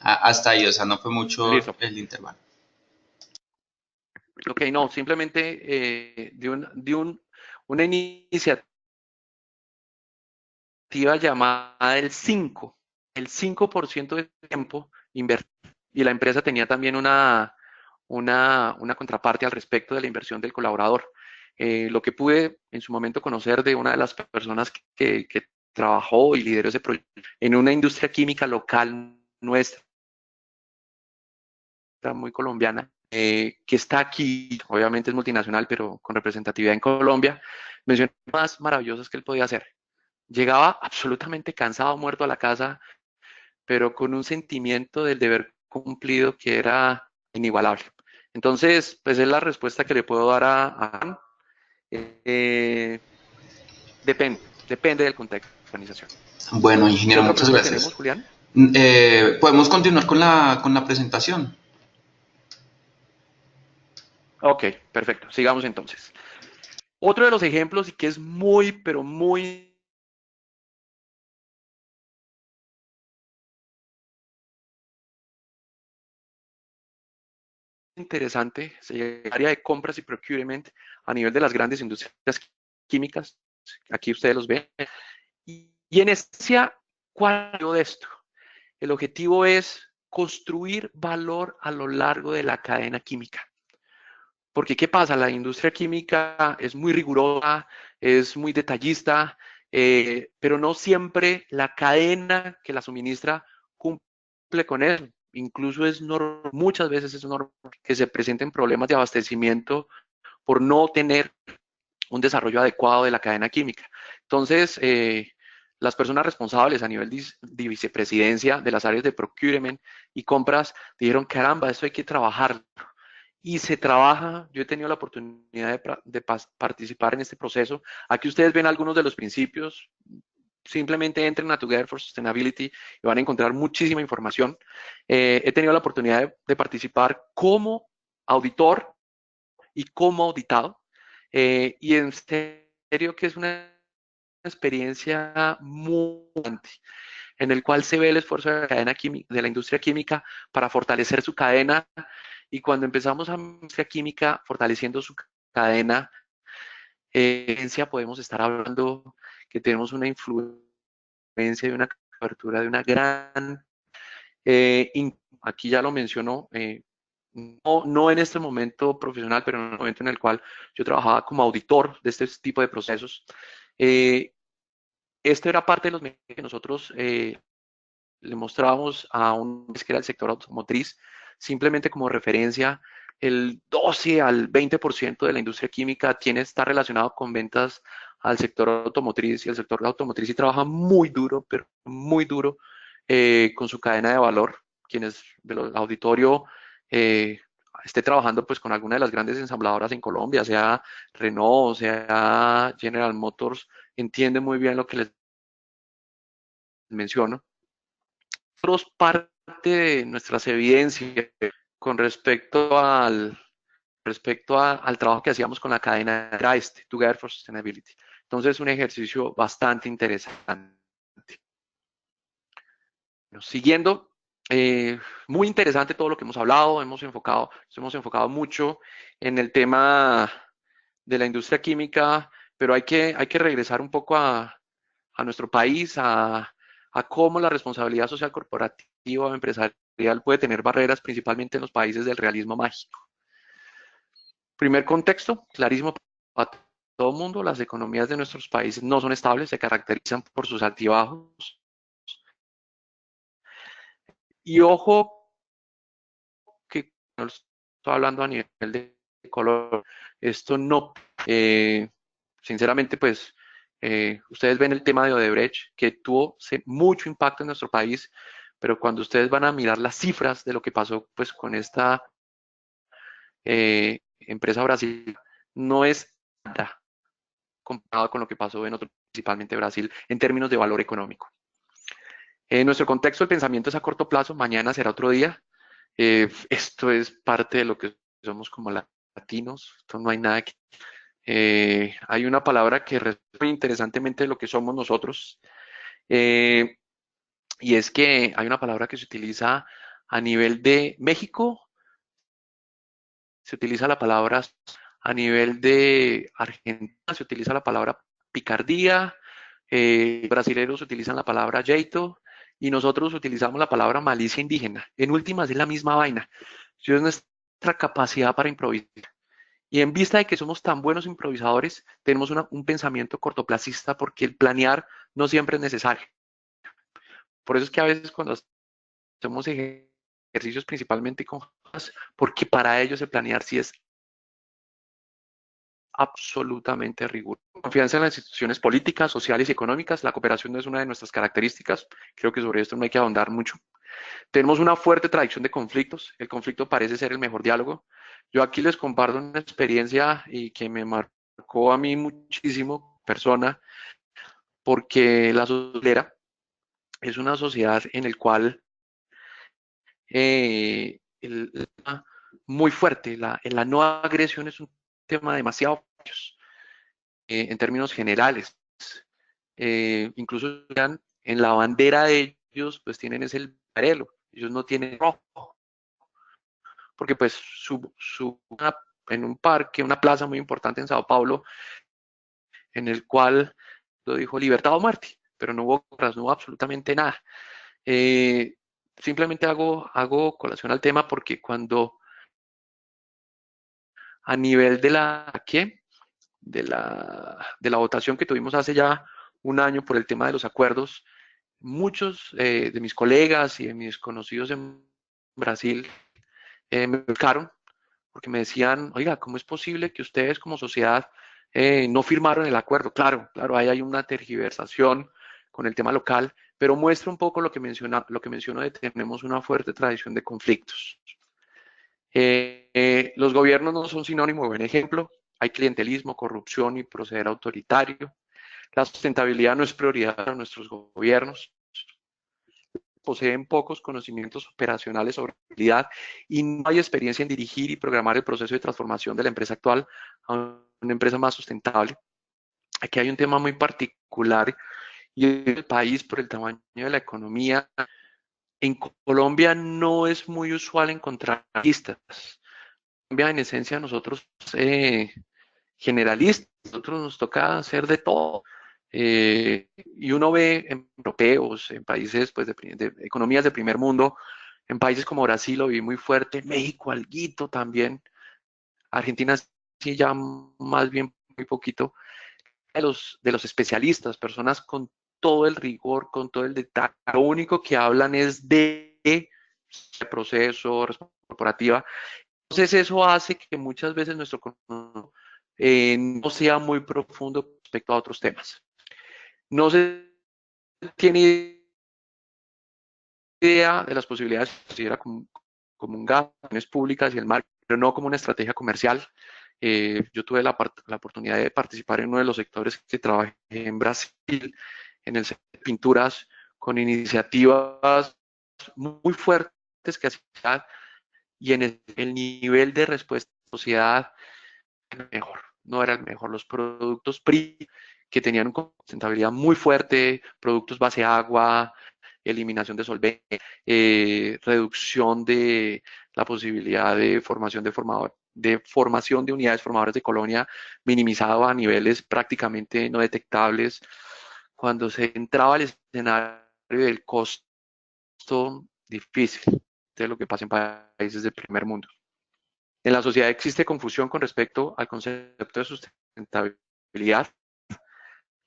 Hasta ahí, o sea, no fue mucho Listo. el intervalo. Ok, no, simplemente una iniciativa llamada el 5% de tiempo invertido. Y la empresa tenía también una contraparte al respecto de la inversión del colaborador. Lo que pude en su momento conocer de una de las personas que trabajó y lideró ese proyecto en una industria química local nuestra, muy colombiana, que está aquí, obviamente es multinacional, pero con representatividad en Colombia, mencionó más maravillosas que él podía hacer. Llegaba absolutamente cansado, muerto a la casa, pero con un sentimiento del deber cumplido que era inigualable. Entonces, pues es la respuesta que le puedo dar a eh, depende del contexto de la organización. Bueno, ¿Qué ingeniero, otra muchas pregunta tenemos, gracias. Julián? Podemos continuar con la presentación. Ok, perfecto. Sigamos entonces. Otro de los ejemplos y que es muy, pero muy interesante, el área de compras y procurement a nivel de las grandes industrias químicas. Aquí ustedes los ven. Y en esencia, ¿cuál es de esto? El objetivo es construir valor a lo largo de la cadena química. Porque, ¿qué pasa? La industria química es muy rigurosa, es muy detallista, pero no siempre la cadena que la suministra cumple con eso. Incluso muchas veces es normal que se presenten problemas de abastecimiento por no tener un desarrollo adecuado de la cadena química. Entonces, las personas responsables a nivel de vicepresidencia de las áreas de procurement y compras dijeron, caramba, esto hay que trabajar. Y se trabaja, yo he tenido la oportunidad de participar en este proceso. Aquí ustedes ven algunos de los principios, simplemente entren a Together for Sustainability y van a encontrar muchísima información. He tenido la oportunidad de participar como auditor y como auditado. Y en serio que es una experiencia muy importante, en el cual se ve el esfuerzo de la, cadena de la industria química para fortalecer su cadena. Y cuando empezamos a la industria química fortaleciendo su cadena, podemos estar hablando que tenemos una influencia y una cobertura de una gran, aquí ya lo mencionó, no en este momento profesional, pero en el momento en el cual yo trabajaba como auditor de este tipo de procesos. Eh, Esto era parte de los que nosotros le mostrábamos a un que era el sector automotriz, simplemente como referencia, el 12 al 20% de la industria química está relacionado con ventas al sector automotriz y el sector automotriz sí trabaja muy duro, pero muy duro con su cadena de valor. Quienes del auditorio eh, esté trabajando pues con alguna de las grandes ensambladoras en Colombia, sea Renault, sea General Motors, entiende muy bien lo que les menciono. Nosotros parte de nuestras evidencias con respecto respecto al trabajo que hacíamos con la cadena era este, Together for Sustainability. Entonces, un ejercicio bastante interesante. Bueno, siguiendo, muy interesante todo lo que hemos hablado, nos hemos enfocado mucho en el tema de la industria química, pero hay que regresar un poco a nuestro país, a cómo la responsabilidad social corporativa o empresarial puede tener barreras, principalmente en los países del realismo mágico. Primer contexto, clarísimo para todo el mundo, las economías de nuestros países no son estables, se caracterizan por sus altibajos. Y ojo, que no estoy hablando a nivel de color, esto no, sinceramente, pues, ustedes ven el tema de Odebrecht, que tuvo mucho impacto en nuestro país, pero cuando ustedes van a mirar las cifras de lo que pasó pues con esta empresa brasileña, no es nada comparado con lo que pasó en otro, principalmente Brasil, en términos de valor económico. En nuestro contexto, el pensamiento es a corto plazo, mañana será otro día. Esto es parte de lo que somos como latinos, esto no hay nada que... hay una palabra que resume interesantemente lo que somos nosotros, y es que hay una palabra que se utiliza a nivel de México, se utiliza la palabra a nivel de Argentina, se utiliza la palabra picardía, brasileños utilizan la palabra jeito y nosotros utilizamos la palabra malicia indígena. En últimas es la misma vaina. Es nuestra capacidad para improvisar. Y en vista de que somos tan buenos improvisadores, tenemos un pensamiento cortoplacista porque el planear no siempre es necesario. Por eso es que a veces cuando hacemos ejercicios principalmente con porque para ellos el planear sí es absolutamente riguroso. Confianza en las instituciones políticas, sociales y económicas. La cooperación no es una de nuestras características. Creo que sobre esto no hay que ahondar mucho. Tenemos una fuerte tradición de conflictos. El conflicto parece ser el mejor diálogo. Yo aquí les comparto una experiencia y que me marcó a mí muchísimo, persona, porque la sociedad es una sociedad en la cual el muy fuerte, la no agresión es un tema demasiado en términos generales. Incluso en la bandera de ellos, pues tienen ese el parelo, ellos no tienen rojo, porque pues en un parque, una plaza muy importante en Sao Paulo, en el cual lo dijo libertad o muerte, pero no hubo guerras, no hubo absolutamente nada. Eh, Simplemente hago colación al tema porque cuando a nivel de la, ¿qué? De la votación que tuvimos hace ya un año por el tema de los acuerdos, muchos de mis colegas y de mis conocidos en Brasil me buscaron porque me decían, oiga, ¿cómo es posible que ustedes como sociedad no firmaron el acuerdo? Claro, claro, ahí hay una tergiversación con el tema local, pero muestra un poco lo que menciono de que tenemos una fuerte tradición de conflictos. Los gobiernos no son sinónimo de buen ejemplo. Hay clientelismo, corrupción y proceder autoritario. La sustentabilidad no es prioridad para nuestros gobiernos. Poseen pocos conocimientos operacionales sobre habilidad y no hay experiencia en dirigir y programar el proceso de transformación de la empresa actual a una empresa más sustentable. Aquí hay un tema muy particular y el país por el tamaño de la economía. En Colombia no es muy usual encontrar listas. En Colombia, en esencia, nosotros generalistas, nosotros nos toca hacer de todo. Y uno ve en europeos, en países pues, de economías de primer mundo, en países como Brasil lo vi muy fuerte, México alguito también, Argentina sí ya más bien muy poquito, de los especialistas, personas con todo el rigor, con todo el detalle, lo único que hablan es de proceso, corporativa. Entonces eso hace que muchas veces nuestro conocimiento no sea muy profundo respecto a otros temas. No se tiene idea de las posibilidades que se considera como un gasto públicas y el marketing, pero no como una estrategia comercial. Yo tuve la oportunidad de participar en uno de los sectores que trabajé en Brasil, en el sector de pinturas, con iniciativas muy fuertes que hacían y en el nivel de respuesta sociedad mejor, no era el mejor. Los productos que tenían una sustentabilidad muy fuerte, productos base agua, eliminación de solventes, reducción de la posibilidad de formación de unidades formadoras de colonia, minimizado a niveles prácticamente no detectables. Cuando se entraba al escenario del costo difícil de lo que pasa en países del primer mundo. En la sociedad existe confusión con respecto al concepto de sustentabilidad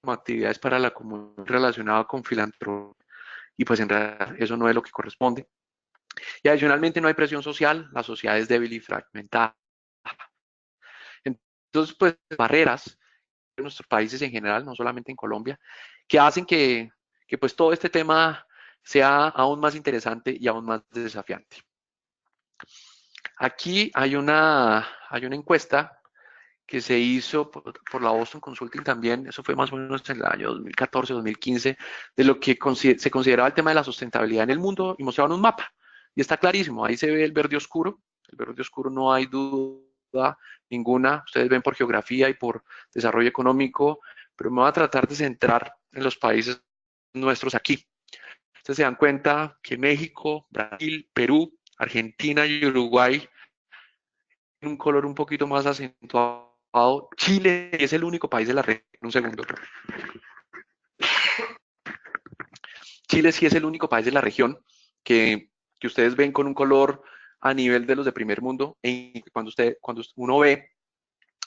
como actividades para la comunidad relacionada con filantropía, y pues en realidad eso no es lo que corresponde. Y adicionalmente no hay presión social, la sociedad es débil y fragmentada. Entonces, pues barreras en nuestros países en general, no solamente en Colombia, que hacen que pues todo este tema sea aún más interesante y aún más desafiante. Aquí hay una encuesta que se hizo por la Boston Consulting también, eso fue más o menos en el año 2014-2015, de lo que se consideraba el tema de la sustentabilidad en el mundo, y mostraban un mapa. Y está clarísimo, ahí se ve el verde oscuro no hay duda ninguna, ustedes ven por geografía y por desarrollo económico, pero me voy a tratar de centrar en los países nuestros aquí. Ustedes se dan cuenta que México, Brasil, Perú, Argentina y Uruguay tienen un color un poquito más acentuado. Chile es el único país de la región. Un segundo. Chile sí es el único país de la región que ustedes ven con un color a nivel de los de primer mundo. Y cuando uno ve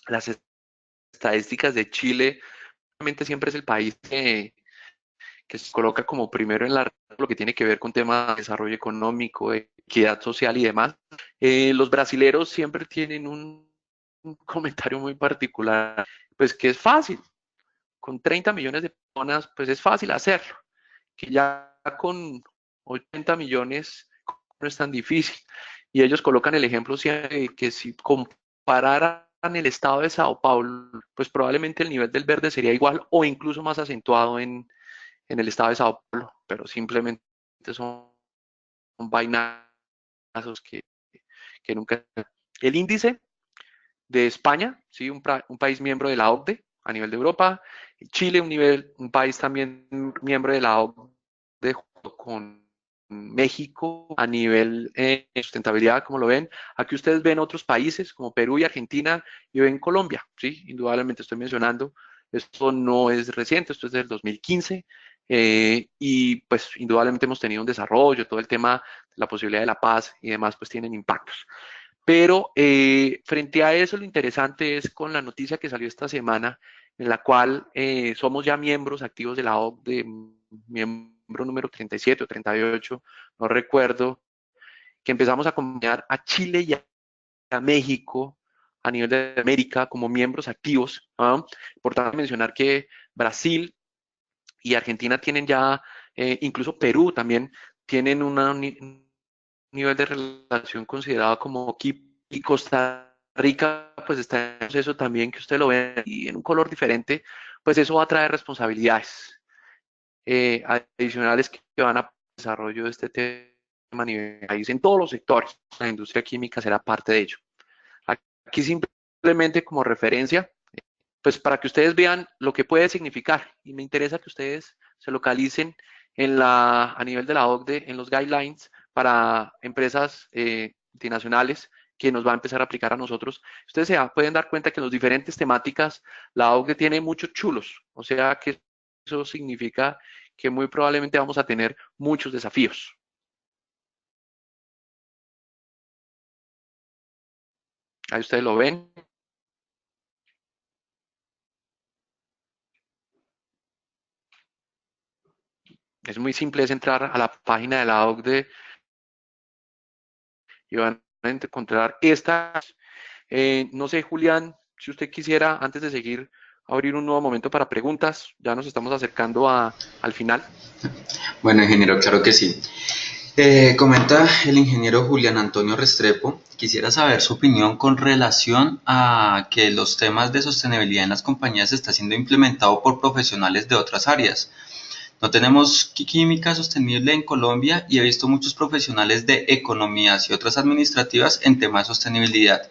las estadísticas de Chile, realmente siempre es el país que se coloca como primero en lo que tiene que ver con temas de desarrollo económico, equidad social y demás. Los brasileros siempre tienen un comentario muy particular, pues que es fácil, con 30 millones de personas, pues es fácil hacerlo, que ya con 80 millones no es tan difícil. Y ellos colocan el ejemplo que si compararan el estado de Sao Paulo, pues probablemente el nivel del verde sería igual o incluso más acentuado en el estado de Sao Paulo, pero simplemente son vainazos que nunca... El índice de España, ¿sí? Un país miembro de la OCDE a nivel de Europa, Chile un país también miembro de la OCDE junto con México a nivel de sustentabilidad, como lo ven. Aquí ustedes ven otros países como Perú y Argentina y ven Colombia, ¿sí? Indudablemente estoy mencionando, esto no es reciente, esto es del 2015, y pues indudablemente hemos tenido un desarrollo, todo el tema de la posibilidad de la paz y demás pues tienen impactos. Pero frente a eso, lo interesante es con la noticia que salió esta semana, en la cual somos ya miembros activos de la OCDE, miembro número 37 o 38, no recuerdo, que empezamos a acompañar a Chile y a México a nivel de América como miembros activos. ¿Ah? Importante mencionar que Brasil y Argentina tienen ya, incluso Perú también, tienen un nivel de relación considerado como KIP, y Costa Rica pues está en proceso también que usted lo ve y en un color diferente, pues eso va a traer responsabilidades adicionales que van a desarrollo de este tema a nivel país en todos los sectores. La industria química será parte de ello. Aquí simplemente como referencia, pues para que ustedes vean lo que puede significar, y me interesa que ustedes se localicen a nivel de la OCDE en los guidelines para empresas multinacionales que nos va a empezar a aplicar a nosotros. Ustedes pueden dar cuenta que en las diferentes temáticas la OCDE tiene muchos chulos, o sea que eso significa que muy probablemente vamos a tener muchos desafíos. Ahí ustedes lo ven. Es muy simple, es entrar a la página de la OCDE y van a encontrar estas. No sé, Julián, si usted quisiera, antes de seguir, abrir un nuevo momento para preguntas. Ya nos estamos acercando al final. Bueno, ingeniero, claro que sí. Comenta el ingeniero Julián Antonio Restrepo, quisiera saber su opinión con relación a que los temas de sostenibilidad en las compañías está siendo implementado por profesionales de otras áreas. No tenemos química sostenible en Colombia y he visto muchos profesionales de economías y otras administrativas en temas de sostenibilidad.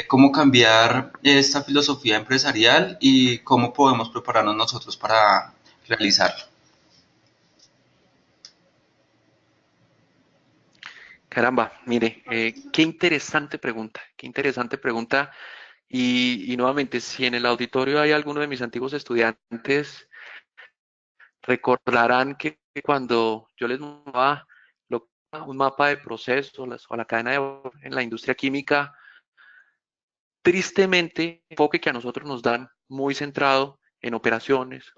cómo cambiar esta filosofía empresarial y cómo podemos prepararnos nosotros para realizarlo. Caramba, mire, qué interesante pregunta. Y nuevamente, si en el auditorio hay alguno de mis antiguos estudiantes, recordarán que cuando yo les mostraba un mapa de procesos o la cadena en la industria química, tristemente, el enfoque que a nosotros nos dan muy centrado en operaciones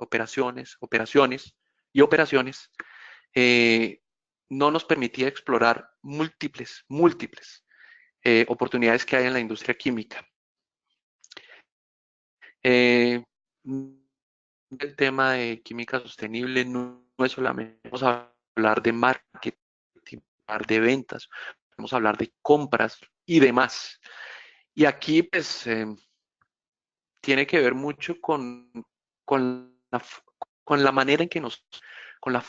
y operaciones, eh, no nos permitía explorar múltiples oportunidades que hay en la industria química. Eh, el tema de química sostenible no es solamente vamos a hablar de marketing, hablar de ventas, vamos a hablar de compras y demás. Y aquí, pues, tiene que ver mucho con, la, con la manera en que con la,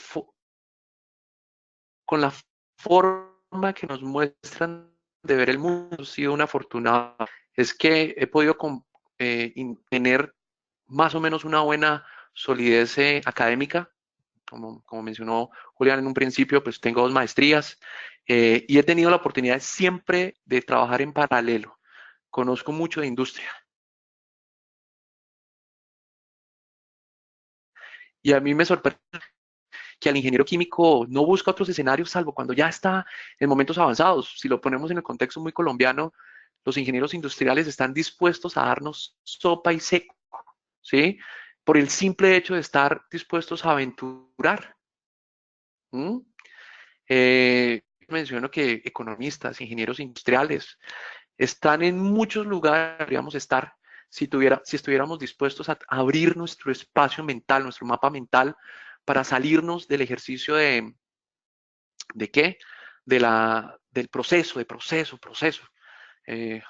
con la forma que nos muestran de ver el mundo. He sido un afortunado. Es que he podido tener más o menos una buena solidez académica. Como mencionó Julián en un principio, pues tengo 2 maestrías y he tenido la oportunidad siempre de trabajar en paralelo. Conozco mucho de industria y a mí me sorprende que al ingeniero químico no busca otros escenarios salvo cuando ya está en momentos avanzados. Si lo ponemos en el contexto muy colombiano, los ingenieros industriales están dispuestos a darnos sopa y seco, ¿sí? Por el simple hecho de estar dispuestos a aventurar. ¿Mm? Menciono que economistas, ingenieros industriales, están en muchos lugares, podríamos estar, si estuviéramos dispuestos a abrir nuestro espacio mental, nuestro mapa mental, para salirnos del ejercicio ¿de qué? Del proceso. Eh,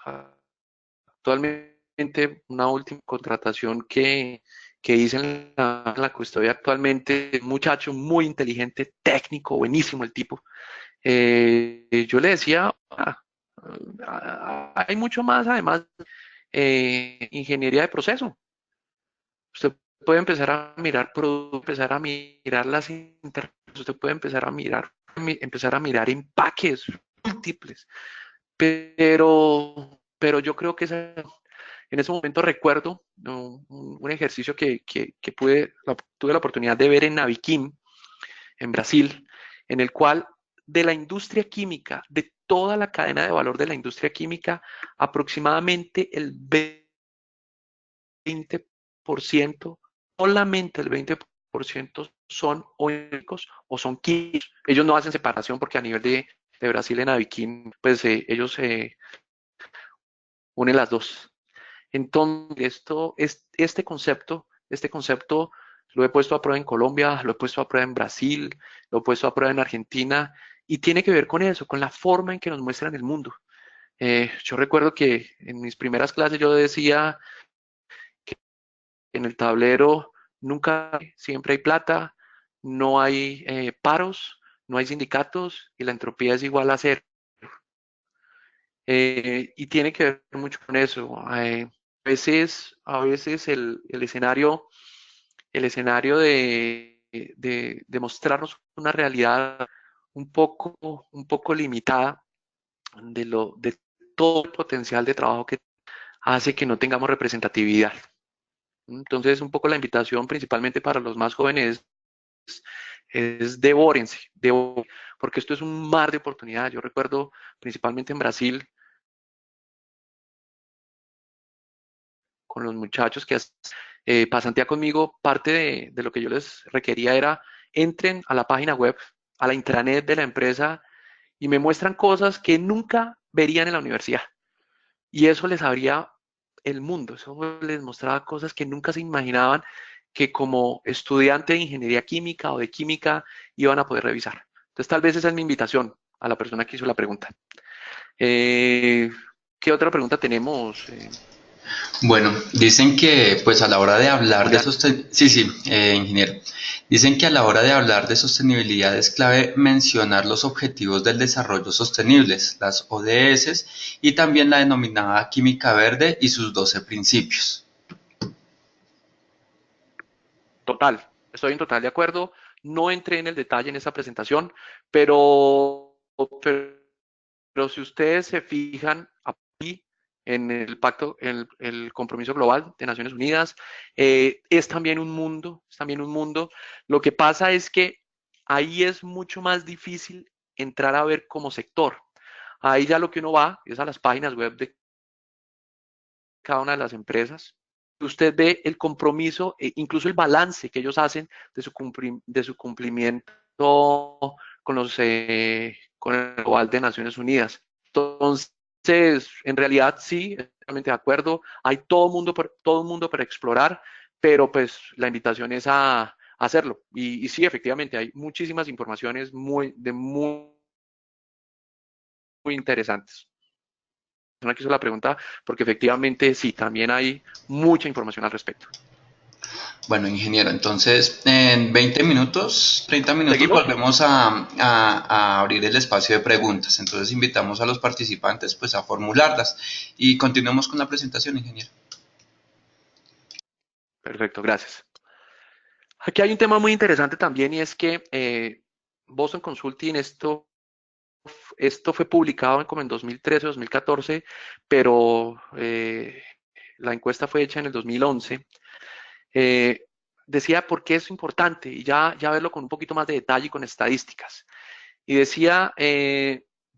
Actualmente, una última contratación que hice en la custodia actualmente, un muchacho muy inteligente, técnico, buenísimo el tipo. Yo le decía, hay mucho más, además, ingeniería de proceso. Usted puede empezar a mirar productos, empezar a mirar las interfaces, usted puede empezar a mirar empaques múltiples, pero yo creo que en ese momento recuerdo un ejercicio que tuve la oportunidad de ver en Naviquim, en Brasil, en el cual de la industria química, de toda la cadena de valor de la industria química, aproximadamente el 20%, solamente el 20% son únicos o son químicos. Ellos no hacen separación porque a nivel de Brasil en Aviquín, pues ellos unen las dos. Entonces, este concepto lo he puesto a prueba en Colombia, lo he puesto a prueba en Brasil, lo he puesto a prueba en Argentina, y tiene que ver con eso, con la forma en que nos muestran el mundo. Yo recuerdo que en mis primeras clases yo decía que en el tablero nunca, siempre hay plata, no hay paros, no hay sindicatos y la entropía es igual a cero. Y tiene que ver mucho con eso. A veces el escenario de mostrarnos una realidad un poco limitada de todo el potencial de trabajo que hace que no tengamos representatividad. Entonces, un poco la invitación principalmente para los más jóvenes es devórense, porque esto es un mar de oportunidades. Yo recuerdo principalmente en Brasil, con los muchachos que pasantía conmigo, parte de lo que yo les requería era entren a la página web, a la intranet de la empresa y me muestran cosas que nunca verían en la universidad. Y eso les abría el mundo, eso les mostraba cosas que nunca se imaginaban que como estudiante de ingeniería química o de química iban a poder revisar. Entonces, tal vez esa es mi invitación a la persona que hizo la pregunta. Eh, ¿Qué otra pregunta tenemos, Bueno, dicen que pues a la hora de hablar de Julián? esos temas, sí, sí, ingeniero, Dicen que a la hora de hablar de sostenibilidad es clave mencionar los objetivos del desarrollo sostenibles, las ODS, y también la denominada química verde y sus 12 principios. Total, estoy en total de acuerdo. No entré en el detalle en esa presentación, pero si ustedes se fijan aquí en el pacto, en el compromiso global de Naciones Unidas, es también un mundo, es también un mundo. Lo que pasa es que ahí es mucho más difícil entrar a ver como sector. Ahí ya lo que uno va es a las páginas web de cada una de las empresas. Usted ve el compromiso, incluso el balance que ellos hacen de su cumplimiento con el global de Naciones Unidas. Entonces, en realidad sí, totalmente de acuerdo. Hay todo mundo para explorar, pero pues la invitación es a hacerlo. Y sí, efectivamente, hay muchísimas informaciones muy interesantes. Persona que hizo la pregunta, porque efectivamente sí, también hay mucha información al respecto. Bueno, ingeniero, entonces en 20 minutos, 30 minutos ¿Seguimos? volvemos a abrir el espacio de preguntas. Entonces invitamos a los participantes pues a formularlas y continuemos con la presentación, ingeniero. Perfecto, gracias. Aquí hay un tema muy interesante también y es que Boston Consulting, esto fue publicado como en 2013, 2014, pero la encuesta fue hecha en el 2011. Eh, decía por qué es importante y ya verlo con un poquito más de detalle y con estadísticas. Y decía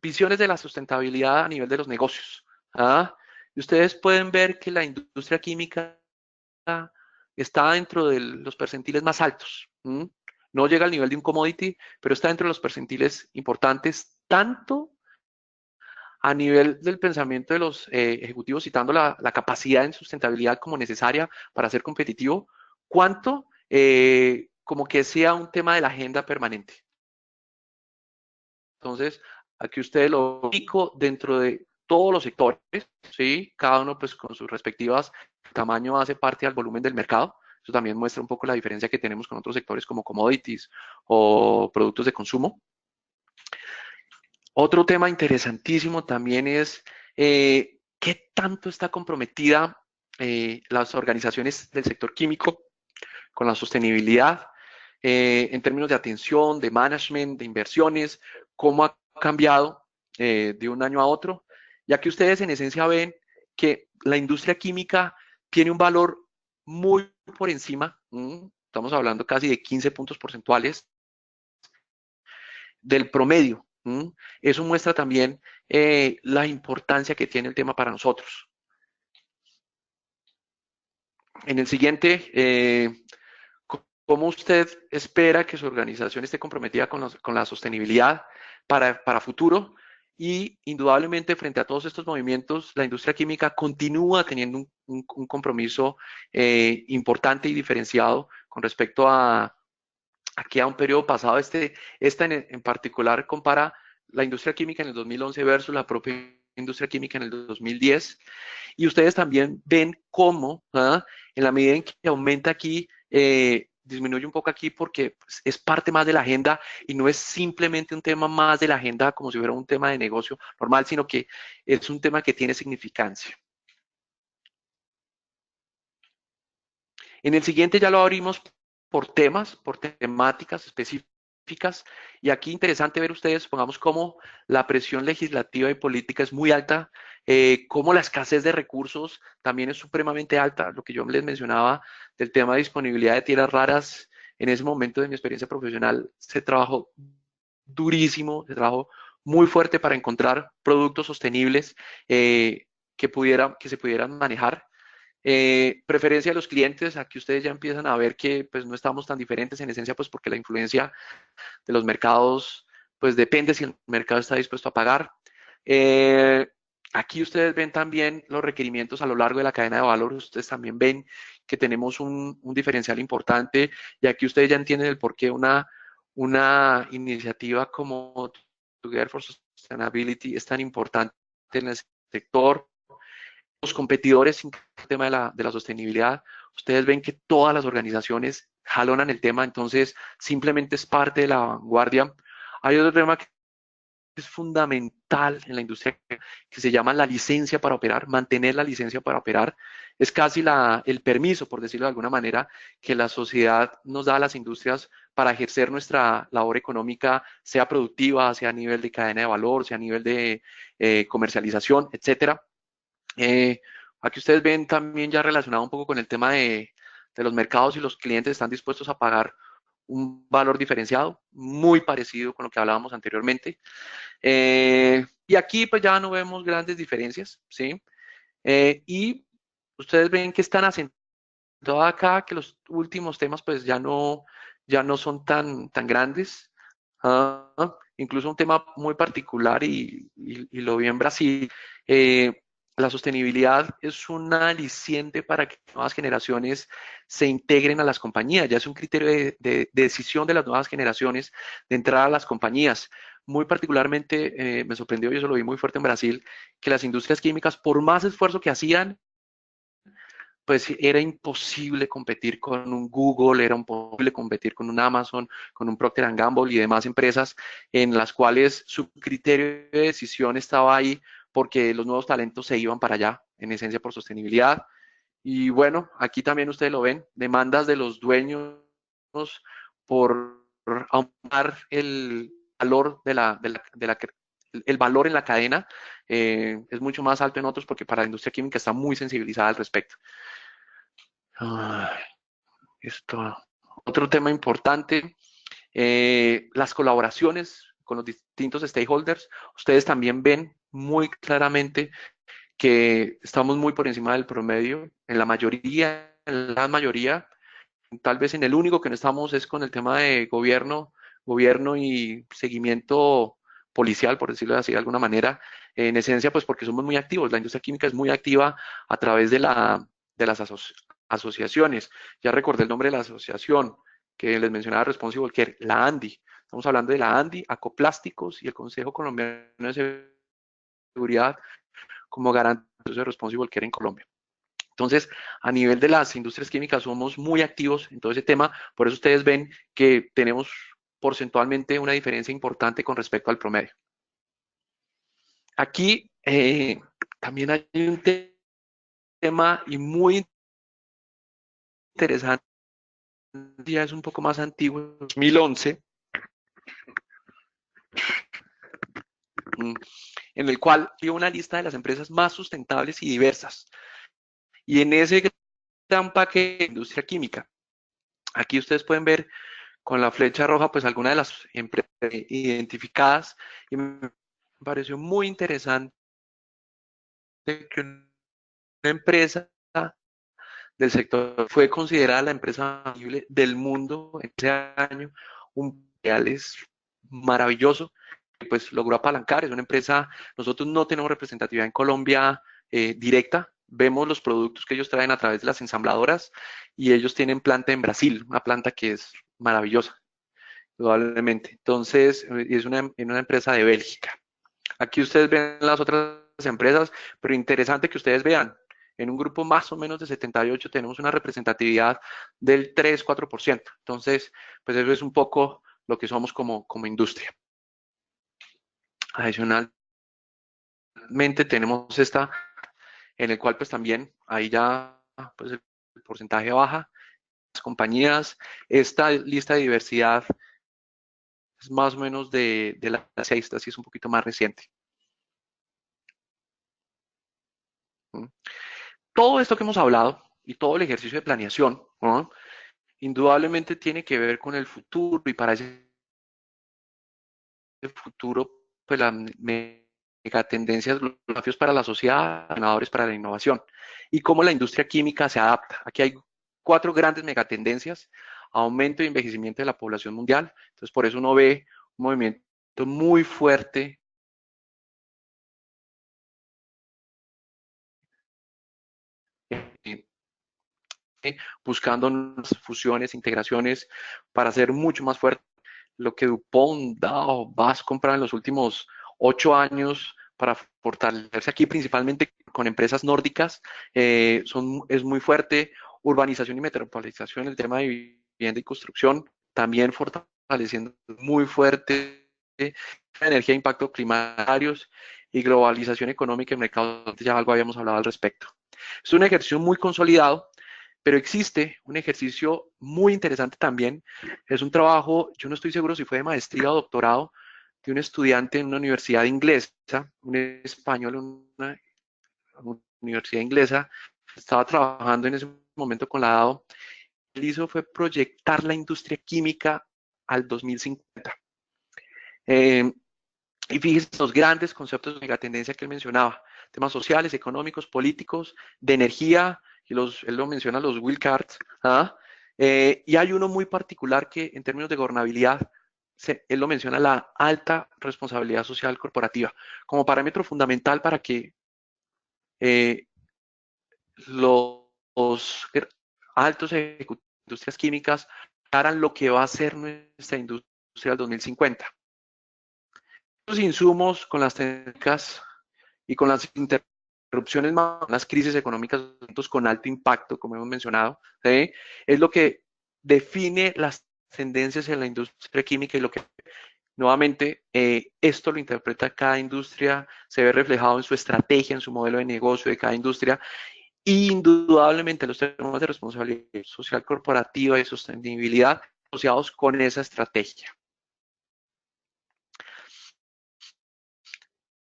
visiones de la sustentabilidad a nivel de los negocios. ¿Ah? Y ustedes pueden ver que la industria química está dentro de los percentiles más altos. ¿M? No llega al nivel de un commodity, pero está dentro de los percentiles importantes, tanto a nivel del pensamiento de los ejecutivos, citando la capacidad en sustentabilidad como necesaria para ser competitivo, cuanto como que sea un tema de la agenda permanente. Entonces, aquí ustedes lo único dentro de todos los sectores, ¿sí? Cada uno pues con sus respectivas tamaño hace parte del volumen del mercado. Eso también muestra un poco la diferencia que tenemos con otros sectores como commodities o productos de consumo. Otro tema interesantísimo también es qué tanto está comprometida las organizaciones del sector químico con la sostenibilidad en términos de atención, de management, de inversiones, cómo ha cambiado de un año a otro, ya que ustedes en esencia ven que la industria química tiene un valor muy por encima, estamos hablando casi de 15 puntos porcentuales del promedio. Eso muestra también la importancia que tiene el tema para nosotros. En el siguiente, ¿cómo usted espera que su organización esté comprometida con la sostenibilidad para futuro? Y indudablemente frente a todos estos movimientos, la industria química continúa teniendo un compromiso importante y diferenciado con respecto aquí a un periodo pasado. Esta en particular compara la industria química en el 2011 versus la propia industria química en el 2010. Y ustedes también ven cómo, en la medida en que aumenta aquí, disminuye un poco aquí porque pues, es parte más de la agenda y no es simplemente un tema más de la agenda como si fuera un tema de negocio normal, sino que es un tema que tiene significancia. En el siguiente ya lo abrimos por temas, por temáticas específicas. Y aquí interesante ver ustedes, pongamos cómo la presión legislativa y política es muy alta, cómo la escasez de recursos también es supremamente alta. Lo que yo les mencionaba del tema de disponibilidad de tierras raras, en ese momento de mi experiencia profesional se trabajó durísimo, se trabajó muy fuerte para encontrar productos sostenibles que se pudieran manejar. Preferencia de los clientes, aquí ustedes ya empiezan a ver que pues no estamos tan diferentes en esencia, pues porque la influencia de los mercados, pues depende si el mercado está dispuesto a pagar. Eh, aquí ustedes ven también los requerimientos a lo largo de la cadena de valor, ustedes también ven que tenemos un diferencial importante y aquí ustedes ya entienden el por qué una iniciativa como Together for Sustainability es tan importante en el sector. Los competidores en el tema de la sostenibilidad, ustedes ven que todas las organizaciones jalonan el tema, entonces simplemente es parte de la vanguardia. Hay otro tema que es fundamental en la industria que se llama la licencia para operar, mantener la licencia para operar. Es casi el permiso, por decirlo de alguna manera, que la sociedad nos da a las industrias para ejercer nuestra labor económica, sea productiva, sea a nivel de cadena de valor, sea a nivel de comercialización, etcétera. Eh, Aquí ustedes ven también ya relacionado un poco con el tema de los mercados y los clientes están dispuestos a pagar un valor diferenciado, muy parecido con lo que hablábamos anteriormente. Y aquí pues ya no vemos grandes diferencias, ¿sí? Y ustedes ven que están acentúados acá, que los últimos temas pues ya no son tan grandes. Incluso un tema muy particular y lo vi en Brasil. La sostenibilidad es un aliciente para que nuevas generaciones se integren a las compañías. Ya es un criterio de decisión de las nuevas generaciones de entrar a las compañías. Muy particularmente me sorprendió, y eso lo vi muy fuerte en Brasil, que las industrias químicas, por más esfuerzo que hacían, pues era imposible competir con un Google, era imposible competir con un Amazon, con un Procter Gamble y demás empresas en las cuales su criterio de decisión estaba ahí porque los nuevos talentos se iban para allá, en esencia por sostenibilidad. Y bueno, aquí también ustedes lo ven, demandas de los dueños por aumentar el valor el valor en la cadena es mucho más alto en otros porque para la industria química está muy sensibilizada al respecto. Esto. Otro tema importante, las colaboraciones con los distintos stakeholders. Ustedes también ven muy claramente que estamos muy por encima del promedio. En la mayoría, tal vez en el único que no estamos es con el tema de gobierno y seguimiento policial, por decirlo así de alguna manera. En esencia, pues porque somos muy activos. La industria química es muy activa a través de las asociaciones. Ya recordé el nombre de la asociación que les mencionaba Responsible Care, la ANDI. Estamos hablando de la ANDI, Acoplásticos y el Consejo Colombiano de Seguridad como garantes de Responsible Care en Colombia. Entonces, a nivel de las industrias químicas somos muy activos en todo ese tema, por eso ustedes ven que tenemos porcentualmente una diferencia importante con respecto al promedio. Aquí también hay un tema y muy interesante, ya es un poco más antiguo, 2011, en el cual dio una lista de las empresas más sustentables y diversas. Y en ese gran paquete de industria química, aquí ustedes pueden ver con la flecha roja, pues algunas de las empresas identificadas y me pareció muy interesante que una empresa del sector fue considerada la empresa más sostenible del mundo en ese año, un real es maravilloso, pues logró apalancar, es una empresa, nosotros no tenemos representatividad en Colombia directa, vemos los productos que ellos traen a través de las ensambladoras y ellos tienen planta en Brasil, una planta que es maravillosa. Probablemente. Entonces, es una empresa de Bélgica. Aquí ustedes ven las otras empresas, pero interesante que ustedes vean, en un grupo más o menos de 78 tenemos una representatividad del 3-4%. Entonces, pues eso es un poco lo que somos como industria. Adicionalmente tenemos esta, en el cual pues también ahí ya pues el porcentaje baja, las compañías, esta lista de diversidad es más o menos de la 6, así es un poquito más reciente. Todo esto que hemos hablado y todo el ejercicio de planeación, ¿no? Indudablemente tiene que ver con el futuro y para ese futuro, pues las megatendencias, los desafíos para la sociedad, ganadores para la innovación y cómo la industria química se adapta. Aquí hay 4 grandes megatendencias: aumento y envejecimiento de la población mundial. Entonces, por eso uno ve un movimiento muy fuerte buscando fusiones, integraciones para hacer mucho más fuerte lo que DuPont, Dow, Vas comprar en los últimos 8 años para fortalecerse aquí, principalmente con empresas nórdicas, es muy fuerte. Urbanización y metropolización, el tema de vivienda y construcción, también fortaleciendo muy fuerte energía de impacto climatarios y globalización económica en mercados, ya algo habíamos hablado al respecto. Es un ejercicio muy consolidado, pero existe un ejercicio muy interesante también. Es un trabajo, yo no estoy seguro si fue de maestría o doctorado, de un estudiante en una universidad inglesa, un español en una universidad inglesa, estaba trabajando en ese momento con la DAO. Lo que hizo fue proyectar la industria química al 2050. Y fíjense los grandes conceptos de megatendencia que él mencionaba, temas sociales, económicos, políticos, de energía, y él lo menciona los wheel cards, ¿ah? Y hay uno muy particular que en términos de gobernabilidad, él lo menciona, la alta responsabilidad social corporativa, como parámetro fundamental para que eh, los altos ejecutivos de industrias químicas harán lo que va a ser nuestra industria al 2050. Los insumos con las técnicas y con las interrupciones, las crisis económicas con alto impacto, como hemos mencionado, ¿sí? Es lo que define las tendencias en la industria química y lo que nuevamente esto lo interpreta cada industria, se ve reflejado en su estrategia, en su modelo de negocio de cada industria. Indudablemente los temas de responsabilidad social corporativa y sostenibilidad asociados con esa estrategia.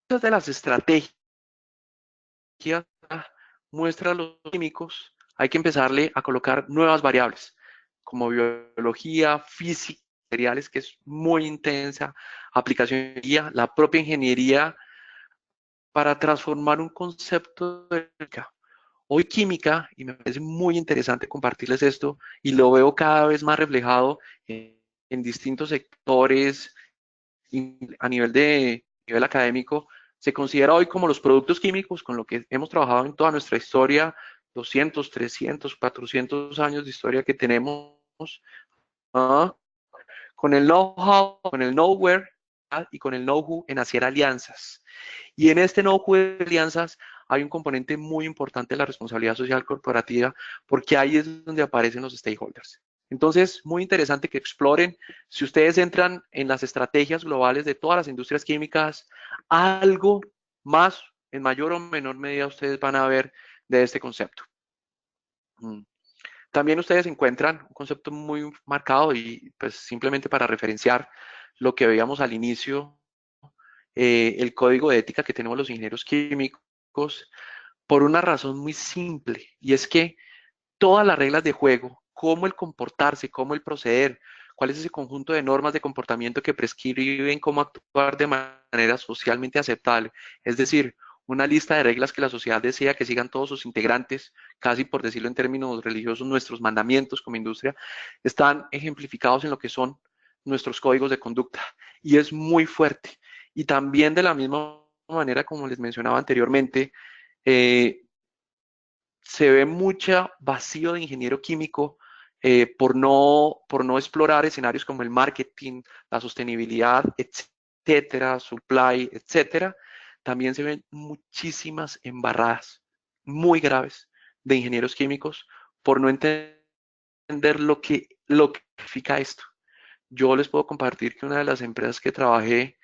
Muchas de las estrategias muestra los químicos, hay que empezarle a colocar nuevas variables, como biología, física, materiales, que es muy intensa, aplicación de la propia ingeniería para transformar un concepto de química. Hoy química, y me parece muy interesante compartirles esto, y lo veo cada vez más reflejado en distintos sectores a nivel académico, se considera hoy como los productos químicos con lo que hemos trabajado en toda nuestra historia, 200, 300, 400 años de historia que tenemos, ¿ah? Con el know-how, con el know-where y con el know-who en hacer alianzas. Y en este know-who de alianzas hay un componente muy importante de la responsabilidad social corporativa, porque ahí es donde aparecen los stakeholders. Entonces, muy interesante que exploren. Si ustedes entran en las estrategias globales de todas las industrias químicas, algo más, en mayor o menor medida, ustedes van a ver de este concepto. También ustedes encuentran un concepto muy marcado y pues simplemente para referenciar lo que veíamos al inicio, el código de ética que tenemos los ingenieros químicos, por una razón muy simple, y es que todas las reglas de juego, cómo el comportarse, cómo el proceder, cuál es ese conjunto de normas de comportamiento que prescriben cómo actuar de manera socialmente aceptable. Es decir, una lista de reglas que la sociedad desea que sigan todos sus integrantes, casi por decirlo en términos religiosos, nuestros mandamientos como industria, están ejemplificados en lo que son nuestros códigos de conducta. Y es muy fuerte. Y también de la misma manera, como les mencionaba anteriormente, eh, se ve mucho vacío de ingeniero químico por no explorar escenarios como el marketing, la sostenibilidad, etcétera, supply, etcétera. También se ven muchísimas embarradas muy graves de ingenieros químicos por no entender lo que significa esto. Yo les puedo compartir que una de las empresas que trabajé,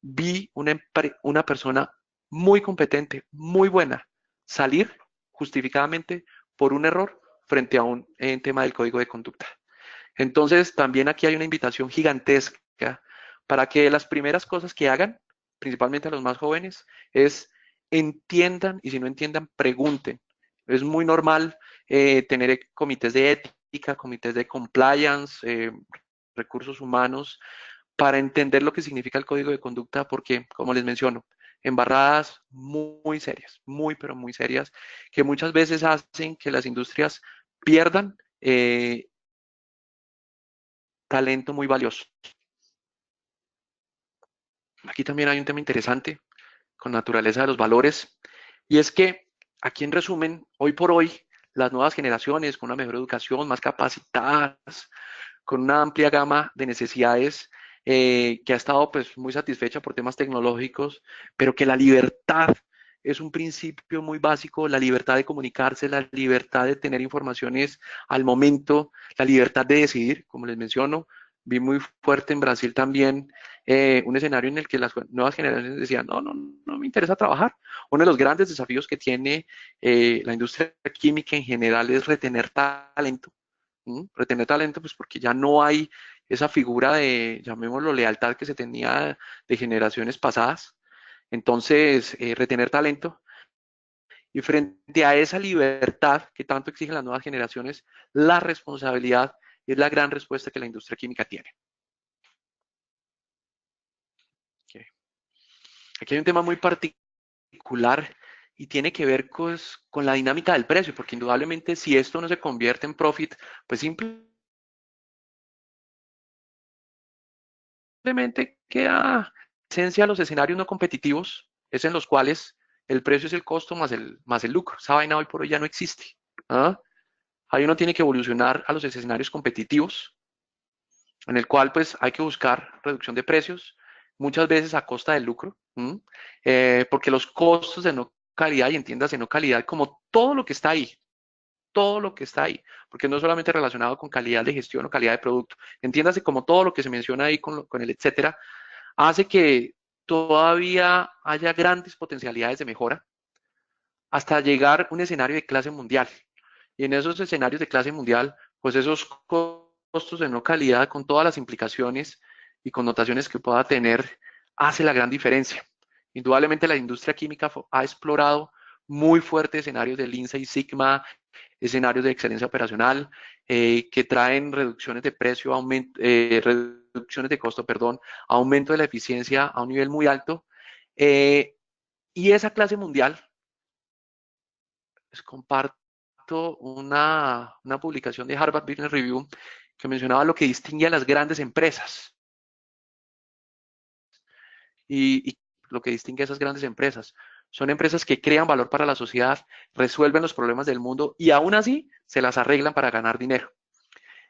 vi una persona muy competente, muy buena, salir justificadamente por un error frente a un tema del código de conducta. Entonces, también aquí hay una invitación gigantesca para que las primeras cosas que hagan, principalmente a los más jóvenes, es entiendan y si no entiendan, pregunten. Es muy normal tener comités de ética, comités de compliance, recursos humanos, para entender lo que significa el código de conducta, porque, como les menciono, embarradas muy serias, muy, pero muy serias, que muchas veces hacen que las industrias pierdan talento muy valioso. Aquí también hay un tema interesante con naturaleza de los valores, y es que, aquí en resumen, hoy por hoy, las nuevas generaciones con una mejor educación, más capacitadas, con una amplia gama de necesidades que ha estado pues muy satisfecha por temas tecnológicos, pero que la libertad es un principio muy básico, la libertad de comunicarse, la libertad de tener informaciones al momento, la libertad de decidir, como les menciono. Vi muy fuerte en Brasil también un escenario en el que las nuevas generaciones decían, no, no, no me interesa trabajar. Uno de los grandes desafíos que tiene la industria química en general es retener talento. Retener talento, pues porque ya no hay esa figura de, llamémoslo, lealtad que se tenía de generaciones pasadas. Entonces, retener talento. Y frente a esa libertad que tanto exigen las nuevas generaciones, la responsabilidad es la gran respuesta que la industria química tiene. Okay. Aquí hay un tema muy particular y tiene que ver con la dinámica del precio, porque indudablemente si esto no se convierte en profit, pues simplemente queda esencia de los escenarios no competitivos, es en los cuales el precio es el costo más el lucro. Esa vaina hoy por hoy ya no existe. ¿Ah? Ahí uno tiene que evolucionar a los escenarios competitivos, en el cual pues hay que buscar reducción de precios, muchas veces a costa del lucro, porque los costos de no calidad, y entiendas de no calidad, como todo lo que está ahí, porque no es solamente relacionado con calidad de gestión o calidad de producto, entiéndase como todo lo que se menciona ahí con el etcétera, hace que todavía haya grandes potencialidades de mejora hasta llegar a un escenario de clase mundial. Y en esos escenarios de clase mundial, pues esos costos de no calidad con todas las implicaciones y connotaciones que pueda tener, hace la gran diferencia. Indudablemente la industria química ha explorado muy fuertes escenarios de Lean Six Sigma, escenarios de excelencia operacional, que traen reducciones de precio, reducciones de costo, perdón, aumento de la eficiencia a un nivel muy alto. Y esa clase mundial, les comparto una publicación de Harvard Business Review que mencionaba lo que distingue a las grandes empresas y lo que distingue a esas grandes empresas. Son empresas que crean valor para la sociedad, resuelven los problemas del mundo y aún así se las arreglan para ganar dinero.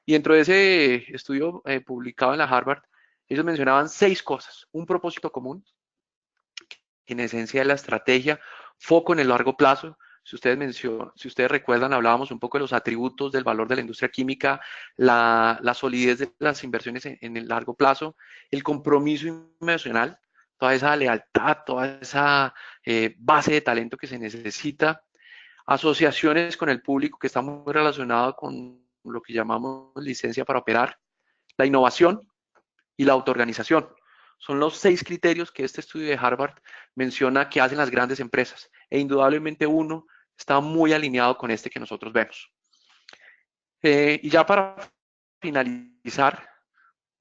Y dentro de ese estudio publicado en la Harvard, ellos mencionaban 6 cosas. Un propósito común, que en esencia es la estrategia, foco en el largo plazo. Si ustedes recuerdan, hablábamos un poco de los atributos del valor de la industria química, la solidez de las inversiones en el largo plazo, el compromiso emocional, toda esa lealtad, toda esa base de talento que se necesita, asociaciones con el público que está muy relacionado con lo que llamamos licencia para operar, la innovación y la autoorganización. Son los 6 criterios que este estudio de Harvard menciona que hacen las grandes empresas. E indudablemente uno está muy alineado con este que nosotros vemos. Y ya para finalizar,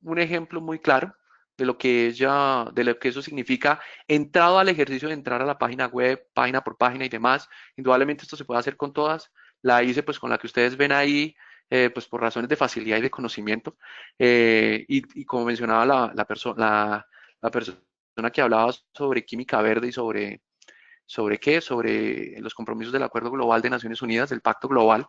un ejemplo muy claro de lo que eso significa, entrado al ejercicio de entrar a la página web, página por página y demás. Indudablemente esto se puede hacer con todas. La hice pues con la que ustedes ven ahí, pues por razones de facilidad y de conocimiento. Y como mencionaba la persona que hablaba sobre química verde y sobre los compromisos del Acuerdo Global de Naciones Unidas, del Pacto Global.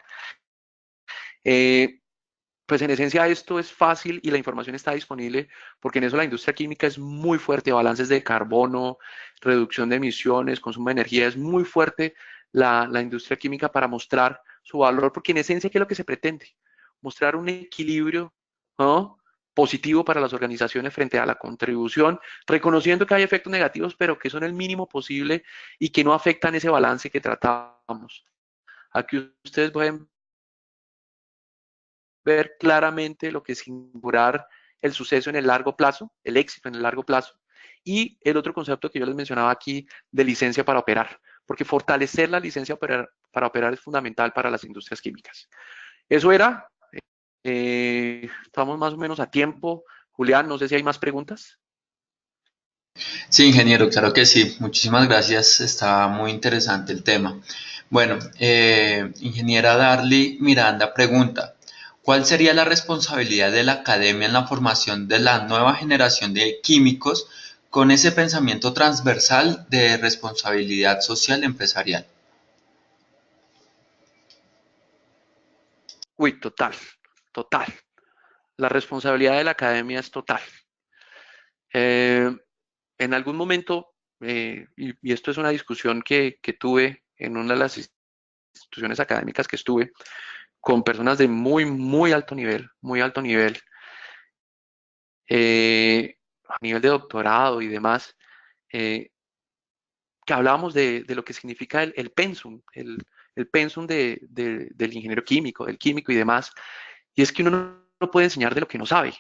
Pues en esencia esto es fácil y la información está disponible porque en eso la industria química es muy fuerte, balances de carbono, reducción de emisiones, consumo de energía, es muy fuerte la industria química para mostrar su valor, porque en esencia, ¿qué es lo que se pretende? Mostrar un equilibrio, ¿no?, positivo para las organizaciones frente a la contribución, reconociendo que hay efectos negativos, pero que son el mínimo posible y que no afectan ese balance que tratamos. Aquí ustedes pueden ver claramente lo que es asegurar el suceso en el largo plazo, el éxito en el largo plazo, y el otro concepto que yo les mencionaba aquí de licencia para operar, porque fortalecer la licencia para operar es fundamental para las industrias químicas. Eso era, estamos más o menos a tiempo. Julián, no sé si hay más preguntas. Sí, ingeniero, claro que sí. Muchísimas gracias. Está muy interesante el tema. Bueno, ingeniera Darly Miranda pregunta, ¿cuál sería la responsabilidad de la academia en la formación de la nueva generación de químicos con ese pensamiento transversal de responsabilidad social empresarial? Uy, total, total. La responsabilidad de la academia es total. En algún momento y esto es una discusión que tuve en una de las instituciones académicas que estuve, con personas de muy alto nivel, a nivel de doctorado y demás, eh, que hablábamos de lo que significa el pensum, el pensum del ingeniero químico, del químico y demás, y es que uno no puede enseñar de lo que no sabe.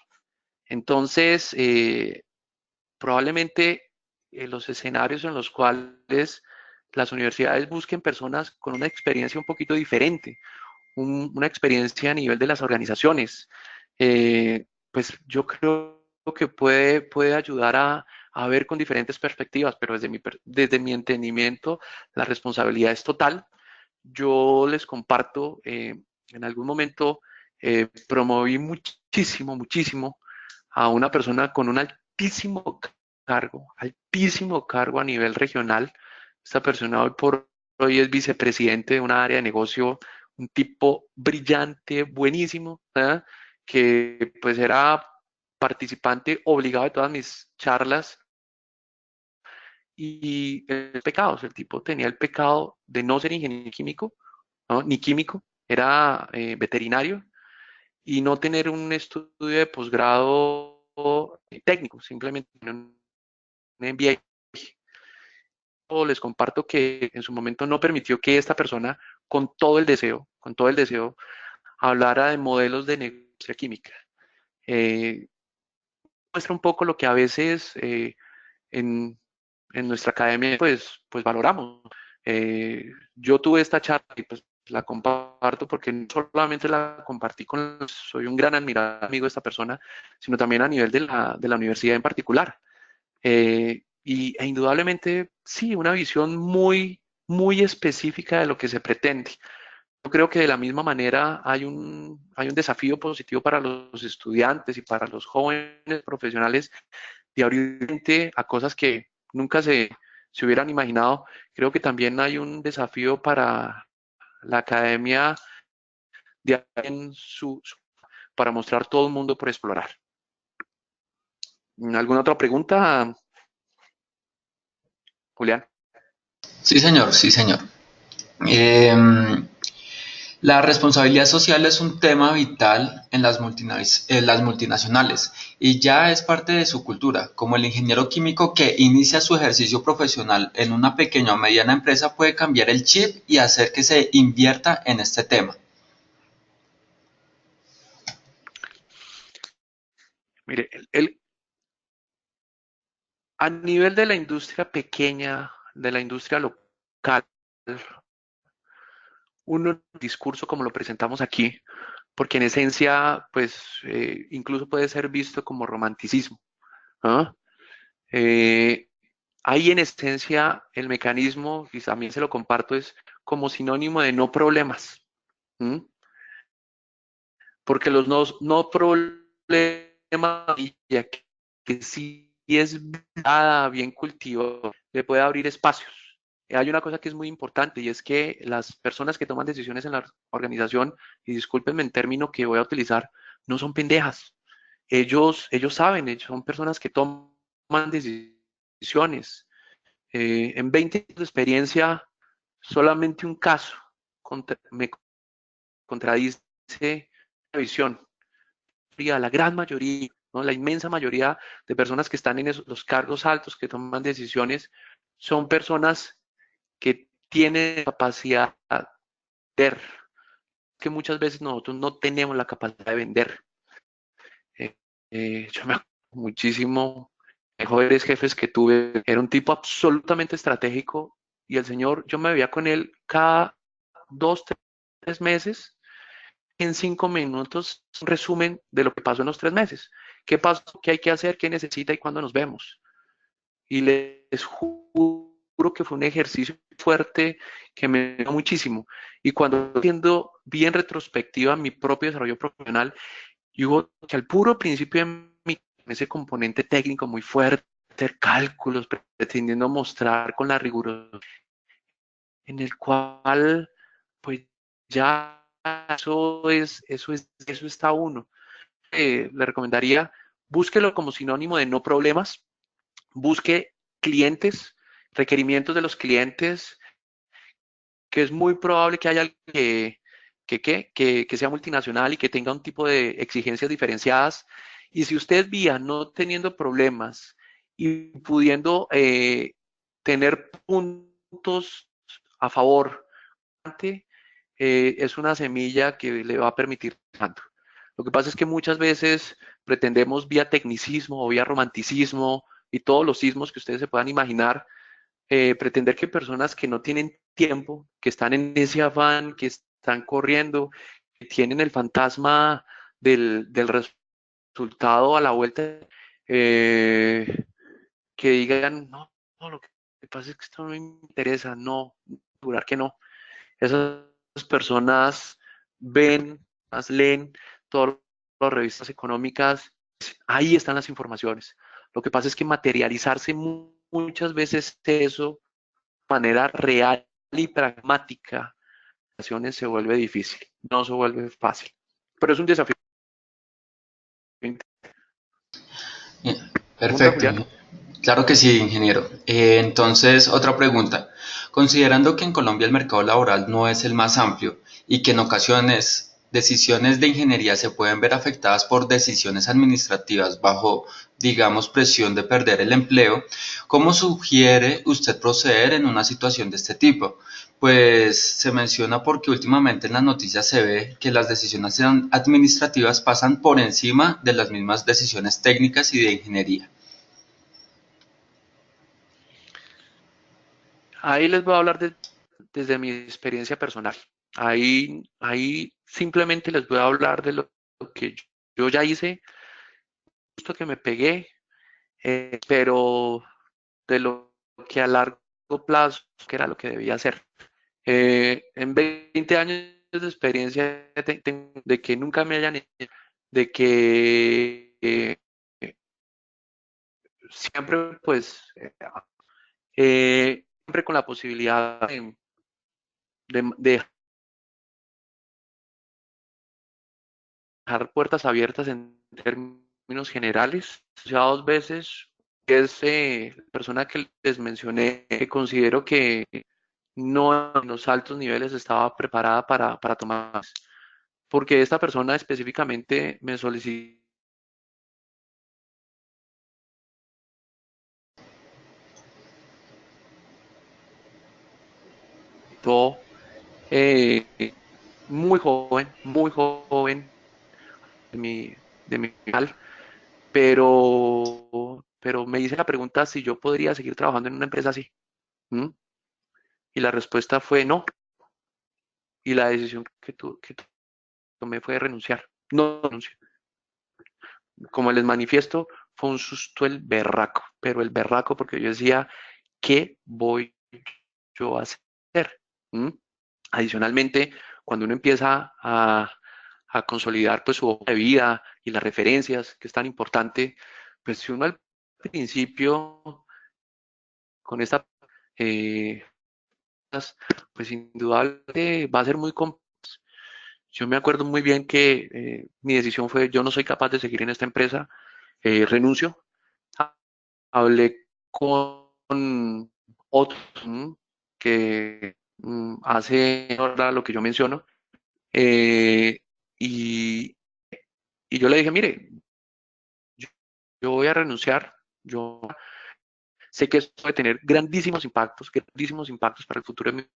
Entonces, probablemente los escenarios en los cuales las universidades busquen personas con una experiencia un poquito diferente, una experiencia a nivel de las organizaciones, pues yo creo que puede ayudar a ver con diferentes perspectivas, pero desde mi entendimiento la responsabilidad es total. Yo les comparto, en algún momento promoví muchísimo a una persona con un altísimo cargo a nivel regional. Esta persona hoy por hoy es vicepresidente de una área de negocio, un tipo brillante, buenísimo, ¿eh? Que pues era participante obligado de todas mis charlas y el pecado, el tipo tenía el pecado de no ser ingeniero químico, ¿no? Ni químico, era veterinario y no tener un estudio de posgrado técnico, simplemente un MBA. Les comparto que en su momento no permitió que esta persona, con todo el deseo, hablara de modelos de negocio química. Eh, Muestra un poco lo que a veces en, en, nuestra academia pues valoramos. Yo tuve esta charla y pues la comparto porque no solamente la compartí soy un gran admirador amigo de esta persona, sino también a nivel de la universidad en particular. E indudablemente, sí, una visión muy específica de lo que se pretende. Yo creo que de la misma manera hay un desafío positivo para los estudiantes y para los jóvenes profesionales de abrir mente a cosas que nunca se hubieran imaginado. Creo que también hay un desafío para la academia de para mostrar todo el mundo por explorar. ¿Alguna otra pregunta, Julián? Sí, señor, sí, señor. Em, La responsabilidad social es un tema vital en las multinacionales y ya es parte de su cultura. Como el ingeniero químico que inicia su ejercicio profesional en una pequeña o mediana empresa puede cambiar el chip y hacer que se invierta en este tema. Mire, a nivel de la industria pequeña, de la industria local, uno discurso como lo presentamos aquí, porque en esencia, pues, incluso puede ser visto como romanticismo, ¿no? Eh, Ahí en esencia el mecanismo, y también se lo comparto, es como sinónimo de no problemas, ¿m? Porque los no problemas, ya que sí es bien cultivado, le puede abrir espacios. Hay una cosa que es muy importante y es que las personas que toman decisiones en la organización, y discúlpenme el término que voy a utilizar, no son pendejas. Ellos saben, ellos son personas que toman decisiones. En 20 años de experiencia, solamente un caso me contradice la visión. La gran mayoría, ¿no? La inmensa mayoría de personas que están en los cargos altos, que toman decisiones, son personas que tienen capacidad de vender, que muchas veces nosotros no tenemos la capacidad de vender. Yo me acuerdo muchísimo de jóvenes jefes que tuve, era un tipo absolutamente estratégico y el señor, yo me veía con él cada 2, 3 meses, en 5 minutos, un resumen de lo que pasó en los 3 meses. ¿Qué pasó? ¿Qué hay que hacer? ¿Qué necesita? ¿Y cuándo nos vemos? Y les juro que fue un ejercicio fuerte que me dio muchísimo. Y cuando viendo bien retrospectiva mi propio desarrollo profesional, y hubo que al puro principio de ese componente técnico muy fuerte, cálculos, pretendiendo mostrar con la rigurosidad, en el cual pues ya eso está uno. Le recomendaría, búsquelo como sinónimo de no problemas, busque clientes, requerimientos de los clientes, que es muy probable que haya alguien que sea multinacional y que tenga un tipo de exigencias diferenciadas. Y si usted vía no teniendo problemas y pudiendo tener puntos a favor, es una semilla que le va a permitir tanto. Lo que pasa es que muchas veces pretendemos vía tecnicismo o vía romanticismo y todos los sismos que ustedes se puedan imaginar, pretender que personas que no tienen tiempo, que están en ese afán, que están corriendo, que tienen el fantasma del resultado a la vuelta, eh, que digan, no, no, lo que pasa es que esto no me interesa, no, jurar que no. Esas personas ven, leen todas las revistas económicas, ahí están las informaciones. Lo que pasa es que materializarse muchas veces eso de manera real y pragmática se vuelve difícil, no se vuelve fácil. Pero es un desafío. ¿Pregunta, Perfecto. Julián? Claro que sí, ingeniero. Entonces, otra pregunta. Considerando que en Colombia el mercado laboral no es el más amplio y que en ocasiones decisiones de ingeniería se pueden ver afectadas por decisiones administrativas bajo, digamos, presión de perder el empleo, ¿cómo sugiere usted proceder en una situación de este tipo? Pues se menciona porque últimamente en las noticias se ve que las decisiones administrativas pasan por encima de las mismas decisiones técnicas y de ingeniería. Ahí les voy a hablar desde mi experiencia personal. Ahí simplemente les voy a hablar de lo que yo ya hice, justo que me pegué, pero de lo que a largo plazo, que era lo que debía hacer. En 20 años de experiencia de que nunca me hayan hecho, de que siempre pues siempre con la posibilidad de dejar puertas abiertas en términos generales. Ya dos veces es persona que les mencioné, considero que no en los altos niveles estaba preparada para tomar, porque esta persona específicamente me solicitó eh, muy joven de mi canal, pero me hice la pregunta si yo podría seguir trabajando en una empresa así. ¿Mm? Y la respuesta fue no, y la decisión que tomé fue renunciar. No renuncio. Como les manifiesto, fue un susto el berraco, pero el berraco porque yo decía, ¿qué voy yo a hacer? ¿Mm? Adicionalmente, cuando uno empieza a consolidar pues su hoja de vida y las referencias, que es tan importante, pues si uno al principio con esta, eh, pues indudablemente va a ser muy complejo. Yo me acuerdo muy bien que mi decisión fue, yo no soy capaz de seguir en esta empresa, renuncio. Hablé con otros que hace ahora lo que yo menciono, eh, y, y yo le dije, mire, yo, yo voy a renunciar, yo sé que esto puede tener grandísimos impactos para el futuro de mi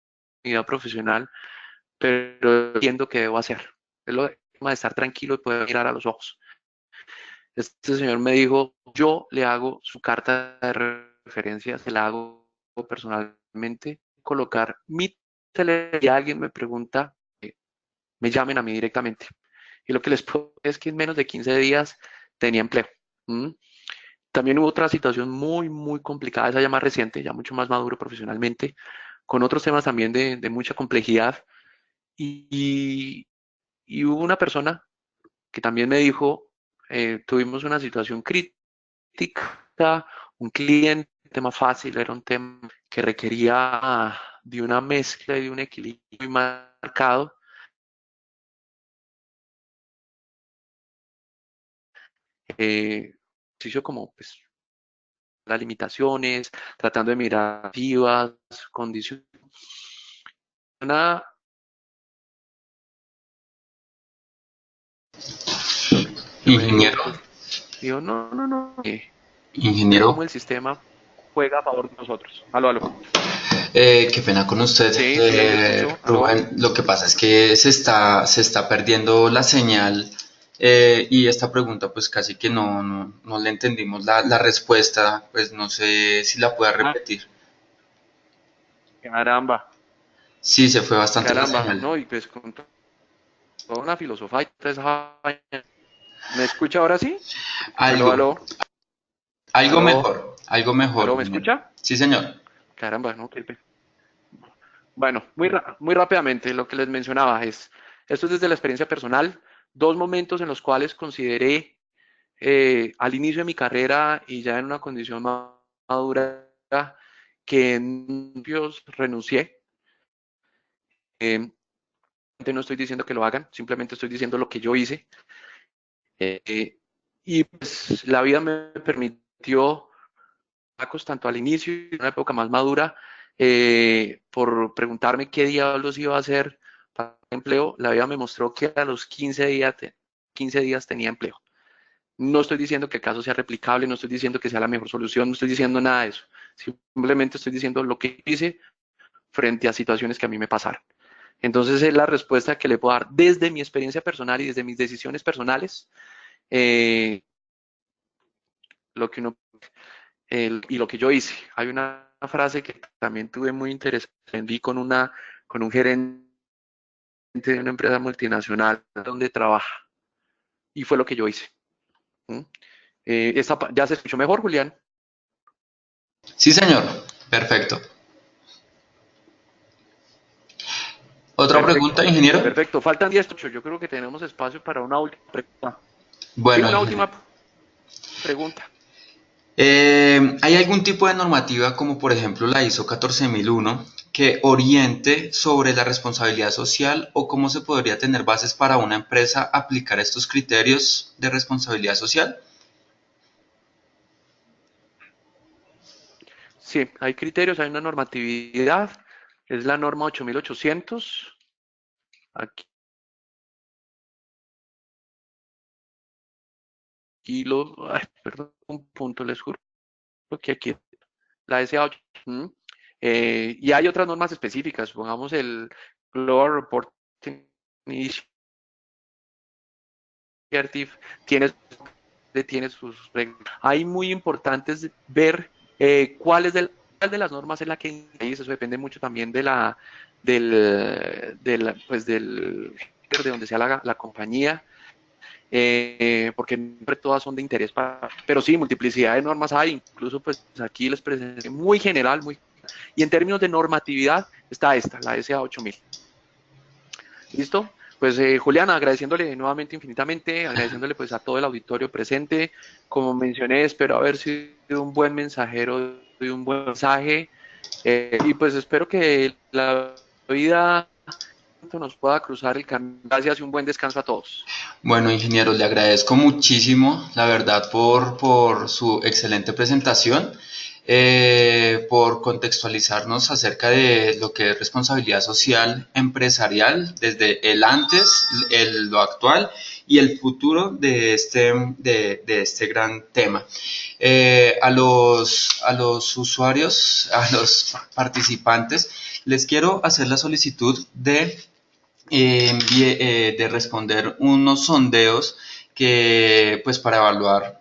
vida profesional, pero entiendo que debo hacer. Es lo de estar tranquilo y poder mirar a los ojos. Este señor me dijo, yo le hago su carta de referencia, se la hago personalmente, colocar mi teléfono y alguien me pregunta, me llamen a mí directamente. Y lo que les puedo decir es que en menos de 15 días tenía empleo. ¿Mm? También hubo otra situación muy complicada, esa ya más reciente, ya mucho más maduro profesionalmente, con otros temas también de mucha complejidad. Y, y hubo una persona que también me dijo, tuvimos una situación crítica, un cliente, un tema fácil, era un tema que requería de una mezcla y de un equilibrio muy marcado. Ejercicio como pues, las limitaciones, tratando de mirar activas, condiciones. Que me dijo, Ingeniero, pues, dijo, no, ver ingeniero, cómo el sistema juega a favor de nosotros. Aló, aló. qué pena con usted, Sí, ahí lo escucho. Aló. Rubén. Lo que pasa es que se está perdiendo la señal, y esta pregunta pues casi que no le entendimos la respuesta, pues no sé si la pueda Ah, repetir. caramba, Sí, se fue bastante la caramba, señal. no, y pues con toda una filosofía y toda esa vaina. ¿Me escucha ahora sí? Aló, Algo, aló, aló, algo mejor, aló, ¿me ingeniero. escucha? Sí, señor. Caramba, no, bueno, muy rápidamente lo que les mencionaba es, esto es desde la experiencia personal, dos momentos en los cuales consideré al inicio de mi carrera y ya en una condición más madura que en principios renuncié. Eh, no estoy diciendo que lo hagan, simplemente estoy diciendo lo que yo hice. Eh, y pues la vida me permitió, tanto al inicio y en una época más madura, por preguntarme qué diablos iba a hacer para empleo, la vida me mostró que a los 15 días tenía empleo. No estoy diciendo que el caso sea replicable, no estoy diciendo que sea la mejor solución, no estoy diciendo nada de eso. Simplemente estoy diciendo lo que hice frente a situaciones que a mí me pasaron. Entonces es la respuesta que le puedo dar desde mi experiencia personal y desde mis decisiones personales, eh, lo que uno y lo que yo hice. Hay una frase que también tuve muy interesante, vi con un gerente de una empresa multinacional donde trabaja y fue lo que yo hice. ¿Mm? ¿Ya se escuchó mejor, Julián? Sí, señor. Perfecto. ¿Otra pregunta, Perfecto, ingeniero? perfecto. Faltan 10, yo creo que tenemos espacio para una última pregunta. Sí, Bueno, una ingeniero. última pregunta. ¿Hay algún tipo de normativa, como por ejemplo la ISO 14001, que oriente sobre la responsabilidad social o cómo se podría tener bases para una empresa aplicar estos criterios de responsabilidad social? Sí, hay criterios, hay una normatividad, es la norma 8800. Aquí perdón, un punto, les juro que aquí, la SA8. Y hay otras normas específicas, supongamos el Global Reporting Initiative, tiene, tiene sus reglas. Hay muy importantes ver cuál de las normas es la que eso depende mucho también de donde sea la compañía, porque siempre todas son de interés pero sí, multiplicidad de normas hay, incluso pues aquí les presenté muy general, y en términos de normatividad está esta, la SA 8000. ¿Listo? Pues Juliana, agradeciéndole nuevamente infinitamente, agradeciéndole pues a todo el auditorio presente, como mencioné, espero haber sido un buen mensajero y un buen mensaje, y pues espero que la vida nos pueda cruzar el camino. Gracias y un buen descanso a todos. Bueno, ingeniero, le agradezco muchísimo, la verdad, por su excelente presentación, por contextualizarnos acerca de lo que es responsabilidad social empresarial, desde el antes, lo actual y el futuro de este gran tema. A los usuarios, a los participantes, les quiero hacer la solicitud de responder unos sondeos que, pues, para evaluar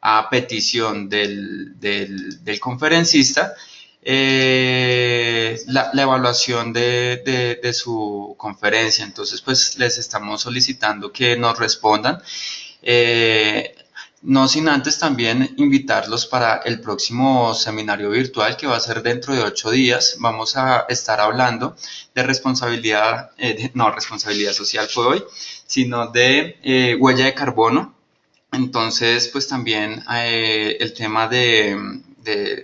a petición del conferencista, la evaluación de su conferencia. Entonces, pues les estamos solicitando que nos respondan. Eh, no sin antes también invitarlos para el próximo seminario virtual que va a ser dentro de 8 días. Vamos a estar hablando de responsabilidad, no responsabilidad social fue hoy, sino de huella de carbono. Entonces, pues también el tema de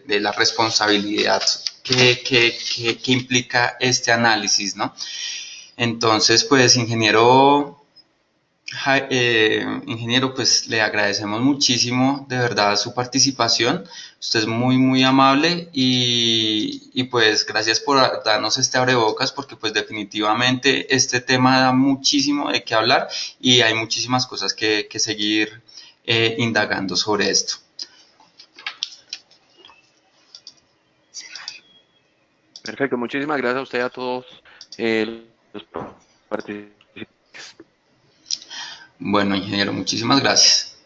la responsabilidad que implica este análisis, ¿no? Entonces, pues ingeniero Ingeniero, pues le agradecemos muchísimo de verdad su participación. Usted es muy, muy amable y pues gracias por darnos este abrebocas porque pues definitivamente este tema da muchísimo de qué hablar y hay muchísimas cosas que seguir indagando sobre esto. Perfecto, muchísimas gracias a usted y a todos los participantes. Bueno, ingeniero, muchísimas gracias.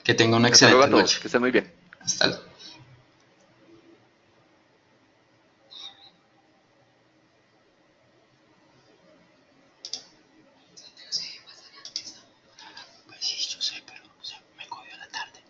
Que tenga una Hasta luego excelente a todos, noche. que estén muy bien. Hasta luego. Pues sí, yo sé, pero me cogió la tarde.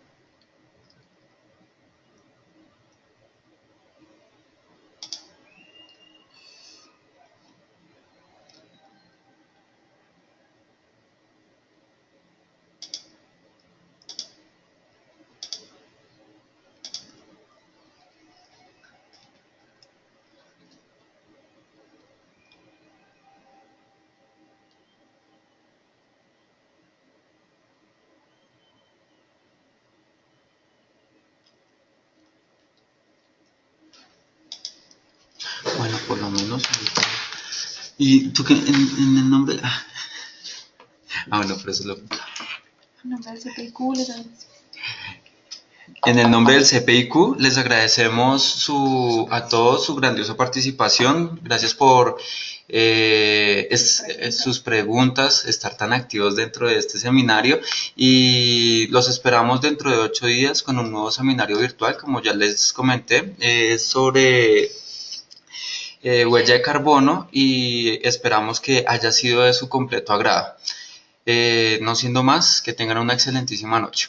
Bueno, por lo menos. ¿Y tú qué en el nombre? Bueno, pero eso lo. En el nombre del CPIQ les agradecemos a todos su grandiosa participación. Gracias por sus preguntas, estar tan activos dentro de este seminario y los esperamos dentro de 8 días con un nuevo seminario virtual, como ya les comenté, sobre huella de carbono y esperamos que haya sido de su completo agrado. No siendo más, que tengan una excelentísima noche.